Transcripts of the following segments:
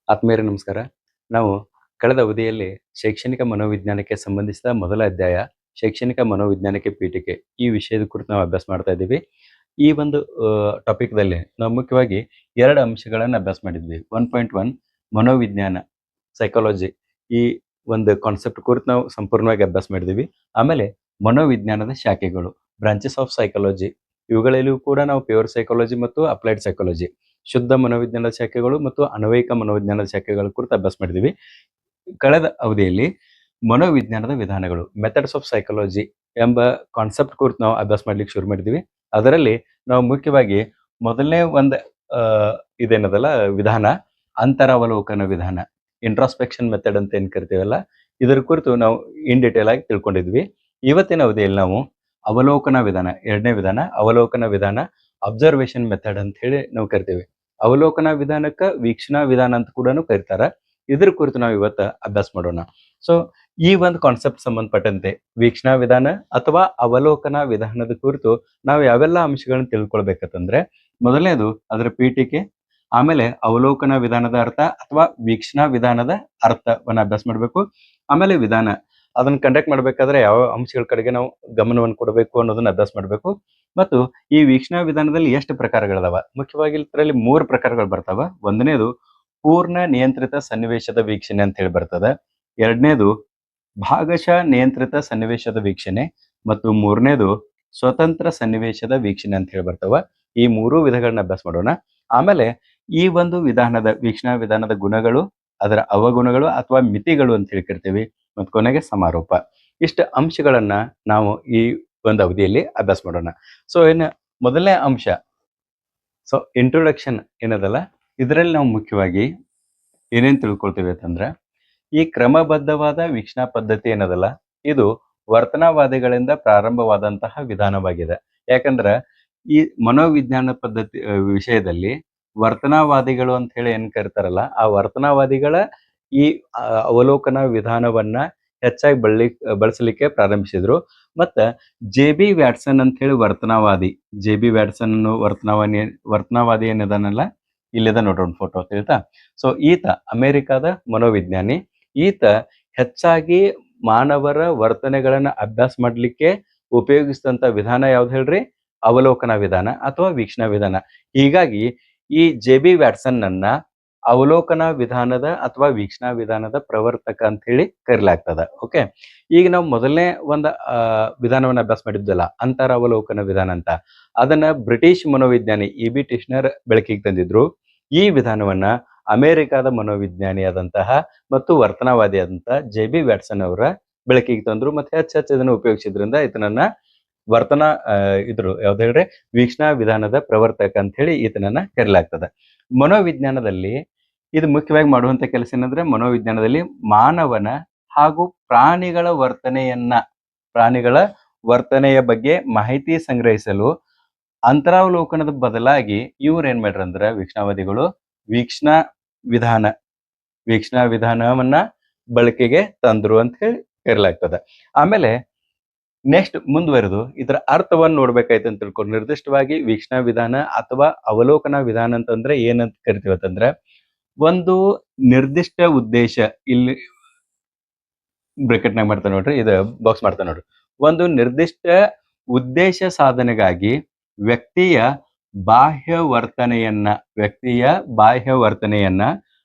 ಆತ್ಮೀಯರೇ ನಮಸ್ಕಾರ. ನಾವು ಕಳೆದ ಅವಧಿಯಲ್ಲಿ ಶೈಕ್ಷಣಿಕ ಮನೋವಿಜ್ಞಾನಕ್ಕೆ ಸಂಬಂಧಿಸಿದ ಮೊದಲ ಅಧ್ಯಾಯ ಶೈಕ್ಷಣಿಕ ಮನೋವಿಜ್ಞಾನಕ್ಕೆ ಪೀಠಿಕೆ ಈ ವಿಷಯದ ಕುರಿತು ನಾವು ಅಭ್ಯಾಸ ಮಾಡ್ತಾ ಇದ್ದೀವಿ. ಈ ಒಂದು ಟಾಪಿಕ್‌ದಲ್ಲಿ ನಾವು ಮುಖ್ಯವಾಗಿ 2 ಅಂಶಗಳನ್ನು ಅಭ್ಯಾಸ ಮಾಡಿದ್ವಿ. 1.1 ಮನೋವಿಜ್ಞಾನ, ಸೈಕಾಲಜಿ ಈ ಒಂದು ಕಾನ್ಸೆಪ್ಟ್ ಕುರಿತು ನಾವು ಸಂಪೂರ್ಣವಾಗಿ ಅಭ್ಯಾಸ ಮಾಡಿದ್ದೀವಿ. ಆಮೇಲೆ ಮನೋವಿಜ್ಞಾನದ ಶಾಖೆಗಳು, ಬ್ರಾಂಚಸ್ ಆಫ್ ಸೈಕಾಲಜಿ ಇವುಗಳಲ್ಲಿಯೂ ಕೂಡ ನಾವು ಪ್ಯೂರ್ ಸೈಕಾಲಜಿ ಮತ್ತು ಅಪ್ಲೈಡ್ ಸೈಕಾಲಜಿ, ಶುದ್ಧ ಮನೋವಿಜ್ಞಾನದ ಶಾಖೆಗಳು ಮತ್ತು ಅನ್ವಯಿಕ ಮನೋವಿಜ್ಞಾನದ ಶಾಖೆಗಳ ಕುರಿತು ಅಭ್ಯಾಸ ಮಾಡಿದ್ದೀವಿ. ಕಳೆದ ಅವಧಿಯಲ್ಲಿ ಮನೋವಿಜ್ಞಾನದ ವಿಧಾನಗಳು, ಮೆಥಡ್ಸ್ ಆಫ್ ಸೈಕಾಲಜಿ ಎಂಬ ಕಾನ್ಸೆಪ್ಟ್ ಕುರಿತು ನಾವು ಅಭ್ಯಾಸ ಮಾಡ್ಲಿಕ್ಕೆ ಶುರು ಮಾಡಿದ್ವಿ. ಅದರಲ್ಲಿ ನಾವು ಮುಖ್ಯವಾಗಿ ಮೊದಲನೇ ಒಂದು ಇದೇನದಲ್ಲ ವಿಧಾನ, ಅಂತರವಲೋಕನ ವಿಧಾನ, ಇಂಟ್ರಾಸ್ಪೆಕ್ಷನ್ ಮೆಥಡ್ ಅಂತ ಏನು ಕರಿತೀವಲ್ಲ, ಇದರ ಕುರಿತು ನಾವು ಇನ್ ಡೀಟೇಲ್ ಆಗಿ ತಿಳ್ಕೊಂಡಿದ್ವಿ. ಇವತ್ತಿನ ಅವಧಿಯಲ್ಲಿ ನಾವು ಅವಲೋಕನ ವಿಧಾನ, ಎರಡನೇ ವಿಧಾನ ಅವಲೋಕನ ವಿಧಾನ, ಅಬ್ಸರ್ವೇಷನ್ ಮೆಥಡ್ ಅಂತ ಹೇಳಿ ನಾವು ಕರಿತೀವಿ. ಅವಲೋಕನ ವಿಧಾನಕ್ಕೆ ವೀಕ್ಷಣಾ ವಿಧಾನ ಅಂತ ಕೂಡ ಕರೀತಾರ. ಇದ್ರ ಕುರಿತು ನಾವು ಇವತ್ತು ಅಭ್ಯಾಸ ಮಾಡೋಣ. ಸೊ ಈ ಒಂದು ಕಾನ್ಸೆಪ್ಟ್ ಸಂಬಂಧಪಟ್ಟಂತೆ ವೀಕ್ಷಣಾ ವಿಧಾನ ಅಥವಾ ಅವಲೋಕನ ವಿಧಾನದ ಕುರಿತು ನಾವು ಯಾವೆಲ್ಲ ಅಂಶಗಳನ್ನ ತಿಳ್ಕೊಳ್ಬೇಕಂತಂದ್ರೆ, ಮೊದಲನೇದು ಅದರ ಪೀಠಿಕೆ, ಆಮೇಲೆ ಅವಲೋಕನ ವಿಧಾನದ ಅರ್ಥ ಅಥವಾ ವೀಕ್ಷಣಾ ವಿಧಾನದ ಅರ್ಥವನ್ನ ಅಭ್ಯಾಸ ಮಾಡಬೇಕು. ಆಮೇಲೆ ವಿಧಾನ, ಅದನ್ನ ಕಂಡಕ್ಟ್ ಮಾಡ್ಬೇಕಾದ್ರೆ ಯಾವ ಅಂಶಗಳ ಕಡೆಗೆ ನಾವು ಗಮನವನ್ನು ಕೊಡಬೇಕು ಅನ್ನೋದನ್ನ ಅಭ್ಯಾಸ ಮಾಡಬೇಕು. ಮತ್ತು ಈ ವೀಕ್ಷಣಾ ವಿಧಾನದಲ್ಲಿ ಎಷ್ಟು ಪ್ರಕಾರಗಳಿದಾವ, ಮುಖ್ಯವಾಗಿ ಇದರಲ್ಲಿ 3 ಪ್ರಕಾರಗಳು ಬರ್ತಾವ. ಒಂದನೇದು ಪೂರ್ಣ ನಿಯಂತ್ರಿತ ಸನ್ನಿವೇಶದ ವೀಕ್ಷಣೆ ಅಂತ ಹೇಳಿ ಬರ್ತದೆ. ಎರಡನೇದು ಭಾಗಶಃ ನಿಯಂತ್ರಿತ ಸನ್ನಿವೇಶದ ವೀಕ್ಷಣೆ ಮತ್ತು ಮೂರನೇದು ಸ್ವತಂತ್ರ ಸನ್ನಿವೇಶದ ವೀಕ್ಷಣೆ ಅಂತ ಹೇಳಿ ಬರ್ತಾವ. ಈ 3 ವಿಧಗಳನ್ನ ಅಭ್ಯಾಸ ಮಾಡೋಣ. ಆಮೇಲೆ ಈ ಒಂದು ವಿಧಾನದ ವೀಕ್ಷಣಾ ವಿಧಾನದ ಗುಣಗಳು, ಅದರ ಅವಗುಣಗಳು ಅಥವಾ ಮಿತಿಗಳು ಅಂತ ಹೇಳಿ ಕರಿತೀವಿ. ಮತ್ತು ಕೊನೆಗೆ ಸಮಾರೋಪ. ಇಷ್ಟು ಅಂಶಗಳನ್ನ ನಾವು ಈ ಒಂದು ಅವಧಿಯಲ್ಲಿ ಅಭ್ಯಾಸ ಮಾಡೋಣ. ಸೊ ಮೊದಲನೇ ಅಂಶ, ಸೊ ಇಂಟ್ರೊಡಕ್ಷನ್ ಏನದಲ್ಲ, ಇದರಲ್ಲಿ ನಾವು ಮುಖ್ಯವಾಗಿ ಏನೇನು ತಿಳ್ಕೊಳ್ತೀವಿ ಅಂತಂದ್ರೆ, ಈ ಕ್ರಮಬದ್ಧವಾದ ವೀಕ್ಷಣಾ ಪದ್ಧತಿ ಏನದಲ್ಲ, ಇದು ವರ್ತನವಾದಿಗಳಿಂದ ಪ್ರಾರಂಭವಾದಂತಹ ವಿಧಾನವಾಗಿದೆ. ಯಾಕಂದ್ರೆ ಈ ಮನೋವಿಜ್ಞಾನ ಪದ್ಧತಿ ವಿಷಯದಲ್ಲಿ ವರ್ತನವಾದಿಗಳು ಅಂತ ಹೇಳಿ ಏನ್ ಕರಿತಾರಲ್ಲ, ಆ ವರ್ತನವಾದಿಗಳ ಈ ಅವಲೋಕನ ವಿಧಾನವನ್ನ ಹೆಚ್ಚಾಗಿ ಬಳಸಲಿಕ್ಕೆ ಪ್ರಾರಂಭಿಸಿದ್ರು. ಮತ್ತ ಜೆ.ಬಿ. ವ್ಯಾಟ್ಸನ್ ಅಂತ ಹೇಳಿ ವರ್ತನವಾದಿ, ಜೆ.ಬಿ. ವ್ಯಾಟ್ಸನ್ ವರ್ತನವಾದಿ ಏನಿದಾನಲ್ಲ, ಇಲ್ಲಿದೆ ನೋಡ್ರಿ ಒಂದು ಫೋಟೋ ತಿಳಿತಾ. ಸೊ ಈತ ಅಮೆರಿಕಾದ ಮನೋವಿಜ್ಞಾನಿ. ಈತ ಹೆಚ್ಚಾಗಿ ಮಾನವರ ವರ್ತನೆಗಳನ್ನ ಅಭ್ಯಾಸ ಮಾಡ್ಲಿಕ್ಕೆ ಉಪಯೋಗಿಸಿದಂತ ವಿಧಾನ ಯಾವ್ದು ಹೇಳ್ರಿ? ಅವಲೋಕನ ವಿಧಾನ ಅಥವಾ ವೀಕ್ಷಣಾ ವಿಧಾನ. ಹೀಗಾಗಿ ಈ ಜೆ.ಬಿ. ವ್ಯಾಟ್ಸನ್ ಅನ್ನ ಅವಲೋಕನ ವಿಧಾನದ ಅಥವಾ ವೀಕ್ಷಣಾ ವಿಧಾನದ ಪ್ರವರ್ತಕ ಅಂತ ಹೇಳಿ ಕರೀಲಾಗ್ತದ. ಓಕೆ, ಈಗ ನಾವು ಮೊದಲನೇ ಒಂದು ವಿಧಾನವನ್ನ ಅಭ್ಯಾಸ ಮಾಡಿದ್ವಲ್ಲ, ಅಂತರವಲೋಕನ ವಿಧಾನ ಅಂತ, ಅದನ್ನ ಬ್ರಿಟಿಷ್ ಮನೋವಿಜ್ಞಾನಿ ಇ.ಬಿ. ಟಿಶ್ನರ್ ಬೆಳಕಿಗೆ ತಂದಿದ್ರು. ಈ ವಿಧಾನವನ್ನ ಅಮೆರಿಕಾದ ಮನೋವಿಜ್ಞಾನಿಯಾದಂತಹ ಮತ್ತು ವರ್ತನವಾದಿಯಾದಂತಹ ಜೆ.ಬಿ. ವ್ಯಾಟ್ಸನ್ ಅವರ ಬೆಳಕಿಗೆ ತಂದ್ರು. ಮತ್ತೆ ಹೆಚ್ಚು ಇದನ್ನು ಉಪಯೋಗಿಸಿದ್ರಿಂದ ಇದನ್ನ ಯಾವ್ದು ಹೇಳ್ರಿ, ವೀಕ್ಷಣಾ ವಿಧಾನದ ಪ್ರವರ್ತಕ ಅಂತ ಹೇಳಿ ಈತನನ್ನ ಕರೀಲಾಗ್ತದೆ. ಮನೋವಿಜ್ಞಾನದಲ್ಲಿ ಇದು ಮುಖ್ಯವಾಗಿ ಮಾಡುವಂತ ಕೆಲಸ ಏನಂದ್ರೆ, ಮನೋವಿಜ್ಞಾನದಲ್ಲಿ ಮಾನವನ ಹಾಗೂ ಪ್ರಾಣಿಗಳ ವರ್ತನೆಯ ಬಗ್ಗೆ ಮಾಹಿತಿ ಸಂಗ್ರಹಿಸಲು ಅಂತರಾವಲೋಕನದ ಬದಲಾಗಿ ಇವ್ರು ಏನ್ ಮಾಡ್ರಂದ್ರ, ವೀಕ್ಷಣಾವಾದಿಗಳು ವೀಕ್ಷಣಾ ವಿಧಾನವನ್ನ ಬಳಕೆಗೆ ತಂದ್ರು ಅಂತ ಹೇಳಿ ಕರೀಲಾಗ್ತದೆ. ಆಮೇಲೆ ನೆಕ್ಸ್ಟ್ ಮುಂದುವರೆದು ಇದರ ಅರ್ಥವನ್ನು ನೋಡ್ಬೇಕಾಯ್ತು ಅಂತ ತಿಳ್ಕೊಂಡು, ನಿರ್ದಿಷ್ಟವಾಗಿ ವೀಕ್ಷಣಾ ವಿಧಾನ ಅಥವಾ ಅವಲೋಕನ ವಿಧಾನ ಅಂತಂದ್ರೆ ಏನಂತ ಕರಿತೀವಿ ಅಂತಂದ್ರೆ, ಒಂದು ನಿರ್ದಿಷ್ಟ ಉದ್ದೇಶ, ಇಲ್ಲಿ ಬ್ರಾಕೆಟ್ನಾಗ ಮಾಡ್ತಾ ನೋಡ್ರಿ, ಇದು ಬಾಕ್ಸ್ ಮಾಡ್ತಾ ನೋಡ್ರಿ, ಒಂದು ನಿರ್ದಿಷ್ಟ ಉದ್ದೇಶ ಸಾಧನೆಗಾಗಿ ವ್ಯಕ್ತಿಯ ಬಾಹ್ಯ ವರ್ತನೆಯನ್ನ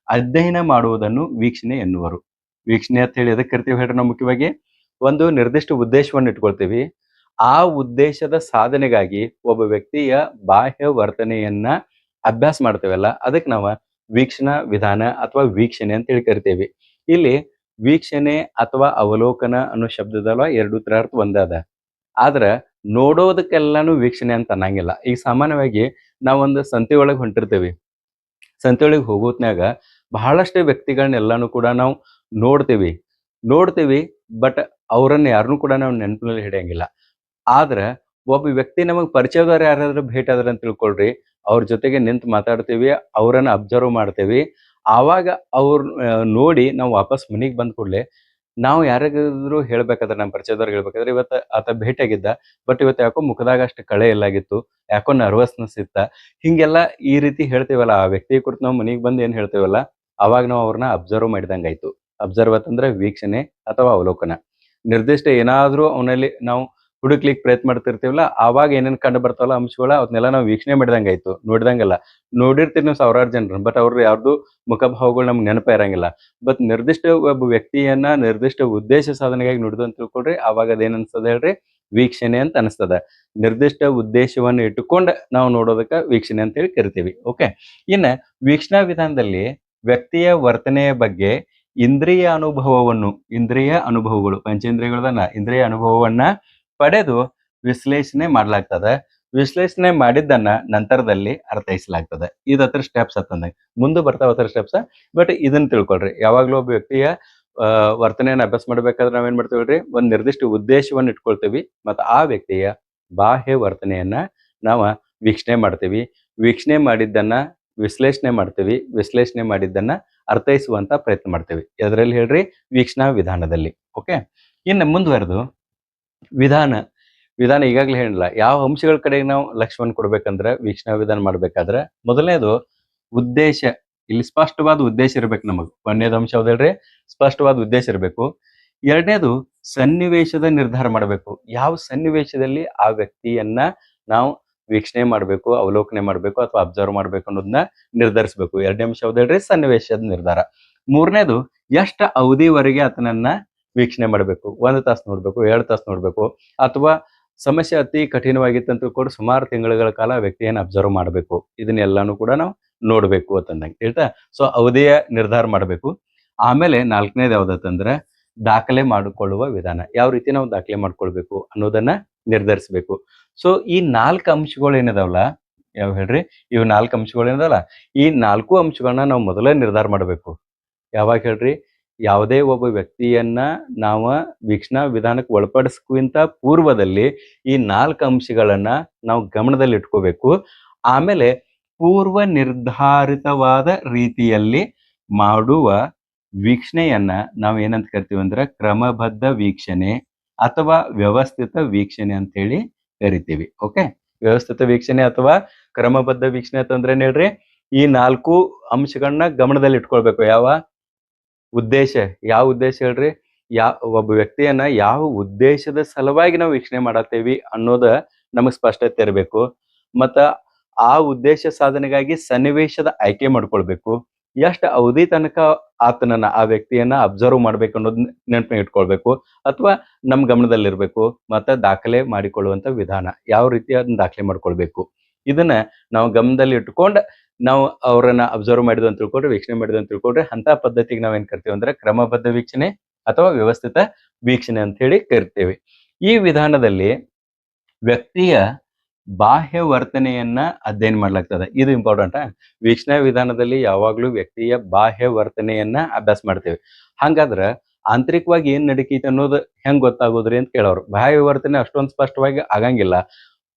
ಅಧ್ಯಯನ ಮಾಡುವುದನ್ನು ವೀಕ್ಷಣೆ ಎನ್ನುವರು. ವೀಕ್ಷಣೆ ಅಂತ ಹೇಳಿ ಎದಕ್ಕೆ ಕರಿತೀವಿ ಹೇಳ್ರಿ? ನಾವು ಮುಖ್ಯವಾಗಿ ಒಂದು ನಿರ್ದಿಷ್ಟ ಉದ್ದೇಶವನ್ನು ಇಟ್ಕೊಳ್ತೀವಿ. ಆ ಉದ್ದೇಶದ ಸಾಧನೆಗಾಗಿ ಒಬ್ಬ ವ್ಯಕ್ತಿಯ ಬಾಹ್ಯ ವರ್ತನೆಯನ್ನ ಅಭ್ಯಾಸ ಮಾಡ್ತೇವಲ್ಲ, ಅದಕ್ಕೆ ನಾವು ವೀಕ್ಷಣಾ ವಿಧಾನ ಅಥವಾ ವೀಕ್ಷಣೆ ಅಂತ ಹೇಳಿ ಕರಿತೇವೆ. ಇಲ್ಲಿ ವೀಕ್ಷಣೆ ಅಥವಾ ಅವಲೋಕನ ಅನ್ನೋ ಶಬ್ದದಲ್ಲ 2 ತರ ಅರ್ಥ ಒಂದಾದ. ಆದ್ರೆ ನೋಡೋದಕ್ಕೆಲ್ಲಾನು ವೀಕ್ಷಣೆ ಅಂತ ಅನ್ನಂಗಿಲ್ಲ. ಈಗ ಸಾಮಾನ್ಯವಾಗಿ ನಾವೊಂದು ಸಂತೆ ಒಳಗೆ ಹೊಂಟಿರ್ತೇವಿ. ಸಂತೆ ಒಳಗೆ ಹೋಗೋತ್ನಾಗ ಬಹಳಷ್ಟು ವ್ಯಕ್ತಿಗಳನ್ನೆಲ್ಲಾನು ಕೂಡ ನಾವು ನೋಡ್ತೀವಿ. ಬಟ್ ಅವ್ರನ್ನ ಯಾರನ್ನೂ ಕೂಡ ನಾವು ನೆನಪಿನಲ್ಲಿ ಹಿಡಿಯಂಗಿಲ್ಲ. ಆದ್ರೆ ಒಬ್ಬ ವ್ಯಕ್ತಿ ನಮಗೆ ಪರಿಚಯದವ್ರು ಯಾರಾದ್ರೂ ಭೇಟಿ ಆದ್ರ ಅಂತ ತಿಳ್ಕೊಳ್ರಿ, ಅವ್ರ ಜೊತೆಗೆ ನಿಂತು ಮಾತಾಡ್ತೀವಿ, ಅವ್ರನ್ನ ಅಬ್ಸರ್ವ್ ಮಾಡ್ತೇವಿ. ಆವಾಗ ಅವ್ರ ನೋಡಿ ನಾವು ವಾಪಸ್ ಮನೆಗೆ ಬಂದ ಕೂಡಲೇ ನಾವು ಯಾರಿಗಾದ್ರೂ ಹೇಳ್ಬೇಕಾದ್ರೆ, ನಮ್ಮ ಪರಿಚಯದವ್ರಿಗೆ ಹೇಳ್ಬೇಕಾದ್ರೆ, ಇವತ್ತು ಆತ ಭೇಟಿಯಾಗಿದ್ದ, ಬಟ್ ಇವತ್ತು ಯಾಕೋ ಮುಖದಾಗ ಅಷ್ಟು ಕಳೆ ಇಲ್ಲಾಗಿತ್ತು, ಯಾಕೋ ನರ್ವಸ್ನೆಸ್ ಇತ್ತ, ಹಿಂಗೆಲ್ಲ ಈ ರೀತಿ ಹೇಳ್ತೇವಲ್ಲ, ಆ ವ್ಯಕ್ತಿ ಕುರಿತು ನಾವು ಮನೆಗೆ ಬಂದು ಏನ್ ಹೇಳ್ತೇವಲ್ಲ, ಅವಾಗ ನಾವು ಅವ್ರನ್ನ ಅಬ್ಸರ್ವ್ ಮಾಡಿದಂಗಾಯ್ತು. ಅಬ್ಸರ್ವ್ ಅಂತಂದ್ರೆ ವೀಕ್ಷಣೆ ಅಥವಾ ಅವಲೋಕನ. ನಿರ್ದಿಷ್ಟ ಏನಾದ್ರೂ ಅವನಲ್ಲಿ ನಾವು ಹುಡುಕ್ಲಿಕ್ಕೆ ಪ್ರಯತ್ನ ಮಾಡ್ತಿರ್ತೀವಲ್ಲ, ಆವಾಗ ಏನೇನು ಕಂಡು ಬರ್ತಾವಲ್ಲ ಅಂಶಗಳ ಅವನ್ನೆಲ್ಲ ನಾವು ವೀಕ್ಷಣೆ ಮಾಡಿದಂಗಾಯ್ತು, ನೋಡಿದಂಗಲ್ಲ. ನೋಡಿರ್ತೀವಿ ನಾವು ಸಾವಿರಾರು ಜನರನ್ನ, ಬಟ್ ಅವ್ರ ಯಾರ್ದು ಮುಖಭಾವಗಳು ನಮ್ಗೆ ನೆನಪೇ ಇರಂಗಿಲ್ಲ. ಬಟ್ ನಿರ್ದಿಷ್ಟ ಒಬ್ಬ ವ್ಯಕ್ತಿಯನ್ನ ನಿರ್ದಿಷ್ಟ ಉದ್ದೇಶ ಸಾಧನೆಗಾಗಿ ನುಡಿದು ಅಂತ ತಿಳ್ಕೊಳ್ರಿ, ಆವಾಗ ಅದೇನ್ ಅನ್ಸ್ತದ ಹೇಳ್ರಿ, ವೀಕ್ಷಣೆ ಅಂತ ಅನಿಸ್ತದ. ನಿರ್ದಿಷ್ಟ ಉದ್ದೇಶವನ್ನು ಇಟ್ಟುಕೊಂಡು ನಾವು ನೋಡೋದಕ್ಕೆ ವೀಕ್ಷಣೆ ಅಂತ ಹೇಳಿ ಕರಿತೀವಿ. ಓಕೆ. ಇನ್ನ ವೀಕ್ಷಣಾ ವಿಧಾನದಲ್ಲಿ ವ್ಯಕ್ತಿಯ ವರ್ತನೆಯ ಬಗ್ಗೆ ಇಂದ್ರಿಯ ಅನುಭವಗಳು ಪಂಚೇಂದ್ರಿಯಗಳನ್ನ ಇಂದ್ರಿಯ ಅನುಭವವನ್ನ ಪಡೆದು ವಿಶ್ಲೇಷಣೆ ಮಾಡ್ಲಾಗ್ತದೆ. ವಿಶ್ಲೇಷಣೆ ಮಾಡಿದ್ದನ್ನ ನಂತರದಲ್ಲಿ ಅರ್ಥೈಸಲಾಗ್ತದೆ. ಇದು ಹತ್ರ ಸ್ಟೆಪ್ಸ್ ಅಂತಂದಾಗ ಮುಂದೆ ಬರ್ತಾವ ಹತ್ರ ಸ್ಟೆಪ್ಸ್. ಬಟ್ ಇದನ್ನ ತಿಳ್ಕೊಳ್ರಿ, ಯಾವಾಗ್ಲೂ ಒಬ್ಬ ವ್ಯಕ್ತಿಯ ವರ್ತನೆಯನ್ನು ಅಭ್ಯಾಸ ಮಾಡ್ಬೇಕಾದ್ರೆ ನಾವೇನ್ ಮಾಡ್ತೀವಿ, ಒಂದ್ ನಿರ್ದಿಷ್ಟ ಉದ್ದೇಶವನ್ನು ಇಟ್ಕೊಳ್ತೀವಿ ಮತ್ತು ಆ ವ್ಯಕ್ತಿಯ ಬಾಹ್ಯ ವರ್ತನೆಯನ್ನ ನಾವು ವೀಕ್ಷಣೆ ಮಾಡ್ತೀವಿ. ವೀಕ್ಷಣೆ ಮಾಡಿದ್ದನ್ನ ವಿಶ್ಲೇಷಣೆ ಮಾಡ್ತೀವಿ. ವಿಶ್ಲೇಷಣೆ ಮಾಡಿದ್ದನ್ನ ಅರ್ಥೈಸುವಂತ ಪ್ರಯತ್ನ ಮಾಡ್ತೀವಿ. ಎದರಲ್ಲಿ ಹೇಳ್ರಿ, ವೀಕ್ಷಣಾ ವಿಧಾನದಲ್ಲಿ. ಓಕೆ. ಇನ್ನು ಮುಂದುವರೆದು ವಿಧಾನ ಈಗಾಗಲೇ ಹೇಳಿಲ್ಲ, ಯಾವ ಅಂಶಗಳ ಕಡೆಗೆ ನಾವು ಲಕ್ಷ್ಯವನ್ನು ಕೊಡ್ಬೇಕಂದ್ರೆ ವೀಕ್ಷಣಾ ವಿಧಾನ ಮಾಡ್ಬೇಕಾದ್ರೆ ಮೊದಲನೇದು ಉದ್ದೇಶ. ಇಲ್ಲಿ ಸ್ಪಷ್ಟವಾದ ಉದ್ದೇಶ ಇರ್ಬೇಕು ನಮಗೆ. ಒಂದನೇದು ಅಂಶ ಯಾವ್ದು ಹೇಳ್ರಿ, ಸ್ಪಷ್ಟವಾದ ಉದ್ದೇಶ ಇರಬೇಕು. ಎರಡನೇದು ಸನ್ನಿವೇಶದ ನಿರ್ಧಾರ ಮಾಡಬೇಕು. ಯಾವ ಸನ್ನಿವೇಶದಲ್ಲಿ ಆ ವ್ಯಕ್ತಿಯನ್ನ ನಾವು ವೀಕ್ಷಣೆ ಮಾಡಬೇಕು, ಅವಲೋಕನೆ ಮಾಡಬೇಕು ಅಥವಾ ಅಬ್ಸರ್ವ್ ಮಾಡಬೇಕು ಅನ್ನೋದನ್ನ ನಿರ್ಧರಿಸಬೇಕು. ಎರಡನೇ ಅಂಶ ಯಾವ್ದು ಹೇಳ್ರಿ, ಸನ್ನಿವೇಶದ ನಿರ್ಧಾರ. ಮೂರನೇದು ಎಷ್ಟು ಅವಧಿವರೆಗೆ ಆತನನ್ನ ವೀಕ್ಷಣೆ ಮಾಡಬೇಕು. 1 ತಾಸು ನೋಡ್ಬೇಕು, 2 ತಾಸು ನೋಡ್ಬೇಕು, ಅಥವಾ ಸಮಸ್ಯೆ ಅತಿ ಕಠಿಣವಾಗಿತ್ತಂತೂ ಕೂಡ ಸುಮಾರು ತಿಂಗಳುಗಳ ಕಾಲ ವ್ಯಕ್ತಿಯನ್ನು ಅಬ್ಸರ್ವ್ ಮಾಡಬೇಕು. ಇದನ್ನೆಲ್ಲಾನು ಕೂಡ ನಾವು ನೋಡ್ಬೇಕು ಅಂತಂದಂಗೆ ಹೇಳ್ತಾ. ಸೊ ಅವಧಿಯ ನಿರ್ಧಾರ ಮಾಡಬೇಕು. ಆಮೇಲೆ 4ನೇದು ಯಾವ್ದಂದ್ರೆ ದಾಖಲೆ ಮಾಡಿಕೊಳ್ಳುವ ವಿಧಾನ. ಯಾವ ರೀತಿ ನಾವು ದಾಖಲೆ ಮಾಡ್ಕೊಳ್ಬೇಕು ಅನ್ನೋದನ್ನ ನಿರ್ಧರಿಸಬೇಕು. ಸೊ ಈ 4 ಅಂಶಗಳು ಏನಿದಾವಲ್ಲ, ಯಾವ ಹೇಳ್ರಿ, ಇವು 4 ಅಂಶಗಳು ಏನಿದಾವಲ್ಲ, ಈ 4 ಅಂಶಗಳನ್ನ ನಾವು ಮೊದಲೇ ನಿರ್ಧಾರ ಮಾಡಬೇಕು. ಯಾವಾಗ ಹೇಳ್ರಿ, ಯಾವುದೇ ಒಬ್ಬ ವ್ಯಕ್ತಿಯನ್ನ ನಾವು ವೀಕ್ಷಣಾ ವಿಧಾನಕ್ಕೆ ಒಳಪಡಿಸಕ್ಕಿಂತ ಪೂರ್ವದಲ್ಲಿ ಈ 4 ಅಂಶಗಳನ್ನ ನಾವು ಗಮನದಲ್ಲಿ ಇಟ್ಕೋಬೇಕು. ಆಮೇಲೆ ಪೂರ್ವ ನಿರ್ಧಾರಿತವಾದ ರೀತಿಯಲ್ಲಿ ಮಾಡುವ ವೀಕ್ಷಣೆಯನ್ನ ನಾವು ಏನಂತ ಕರಿತೀವಿ ಅಂದ್ರೆ ಕ್ರಮಬದ್ಧ ವೀಕ್ಷಣೆ ಅಥವಾ ವ್ಯವಸ್ಥಿತ ವೀಕ್ಷಣೆ ಅಂತ ಹೇಳಿ ಕರಿತೀವಿ. ಓಕೆ. ವ್ಯವಸ್ಥಿತ ವೀಕ್ಷಣೆ ಅಥವಾ ಕ್ರಮಬದ್ಧ ವೀಕ್ಷಣೆ ಅಂತಂದ್ರೆ ಹೇಳ್ರಿ, ಈ 4 ಅಂಶಗಳನ್ನ ಗಮನದಲ್ಲಿ ಇಟ್ಕೊಳ್ಬೇಕು. ಯಾವ ಉದ್ದೇಶ ಹೇಳ್ರಿ, ಒಬ್ಬ ವ್ಯಕ್ತಿಯನ್ನ ಯಾವ ಉದ್ದೇಶದ ಸಲುವಾಗಿ ನಾವು ವೀಕ್ಷಣೆ ಮಾಡತ್ತೇವಿ ಅನ್ನೋದ ನಮಗ್ ಸ್ಪಷ್ಟತೆ ಇರಬೇಕು. ಮತ್ತ ಆ ಉದ್ದೇಶ ಸಾಧನೆಗಾಗಿ ಸನ್ನಿವೇಶದ ಆಯ್ಕೆ ಮಾಡ್ಕೊಳ್ಬೇಕು. ಎಷ್ಟು ಅವಧಿ ತನಕ ಆ ವ್ಯಕ್ತಿಯನ್ನ ಅಬ್ಸರ್ವ್ ಮಾಡ್ಬೇಕು ಅನ್ನೋದ್ ನೆನಪಿನ ಇಟ್ಕೊಳ್ಬೇಕು ಅಥವಾ ನಮ್ ಗಮನದಲ್ಲಿರ್ಬೇಕು. ಮತ್ತೆ ದಾಖಲೆ ಮಾಡಿಕೊಳ್ಳುವಂತ ವಿಧಾನ, ಯಾವ ರೀತಿ ಅದನ್ನ ದಾಖಲೆ ಮಾಡ್ಕೊಳ್ಬೇಕು, ಇದನ್ನ ನಾವು ಗಮನದಲ್ಲಿ ಇಟ್ಕೊಂಡು ನಾವು ಅವರನ್ನ ಅಬ್ಸರ್ವ್ ಮಾಡಿದ್ವಿ ಅಂತ ತಿಳ್ಕೊಂಡ್ರೆ, ವೀಕ್ಷಣೆ ಮಾಡಿದ್ವಿ ಅಂತ ತಿಳ್ಕೊಂಡ್ರೆ, ಅಂತ ಪದ್ಧತಿಗೆ ನಾವೇನ್ ಕರಿತೀವಿ ಅಂದ್ರೆ ಕ್ರಮಬದ್ಧ ವೀಕ್ಷಣೆ ಅಥವಾ ವ್ಯವಸ್ಥಿತ ವೀಕ್ಷಣೆ ಅಂತ ಹೇಳಿ ಕರಿತೇವೆ. ಈ ವಿಧಾನದಲ್ಲಿ ವ್ಯಕ್ತಿಯ ಬಾಹ್ಯ ವರ್ತನೆಯನ್ನ ಅಧ್ಯಯನ ಮಾಡ್ಲಾಗ್ತದೆ. ಇದು ಇಂಪಾರ್ಟೆಂಟ್. ವೀಕ್ಷಣಾ ವಿಧಾನದಲ್ಲಿ ಯಾವಾಗ್ಲೂ ವ್ಯಕ್ತಿಯ ಬಾಹ್ಯ ವರ್ತನೆಯನ್ನ ಅಭ್ಯಾಸ ಮಾಡ್ತೇವೆ. ಹಂಗಾದ್ರ ಆಂತರಿಕವಾಗಿ ಏನ್ ನಡೀತೈತೆ ಅನ್ನೋದು ಹೆಂಗ್ ಗೊತ್ತಾಗೋದ್ರಿ ಅಂತ ಕೇಳೋರು. ಬಾಹ್ಯ ವರ್ತನೆ ಅಷ್ಟೊಂದು ಸ್ಪಷ್ಟವಾಗಿ ಆಗಂಗಿಲ್ಲ.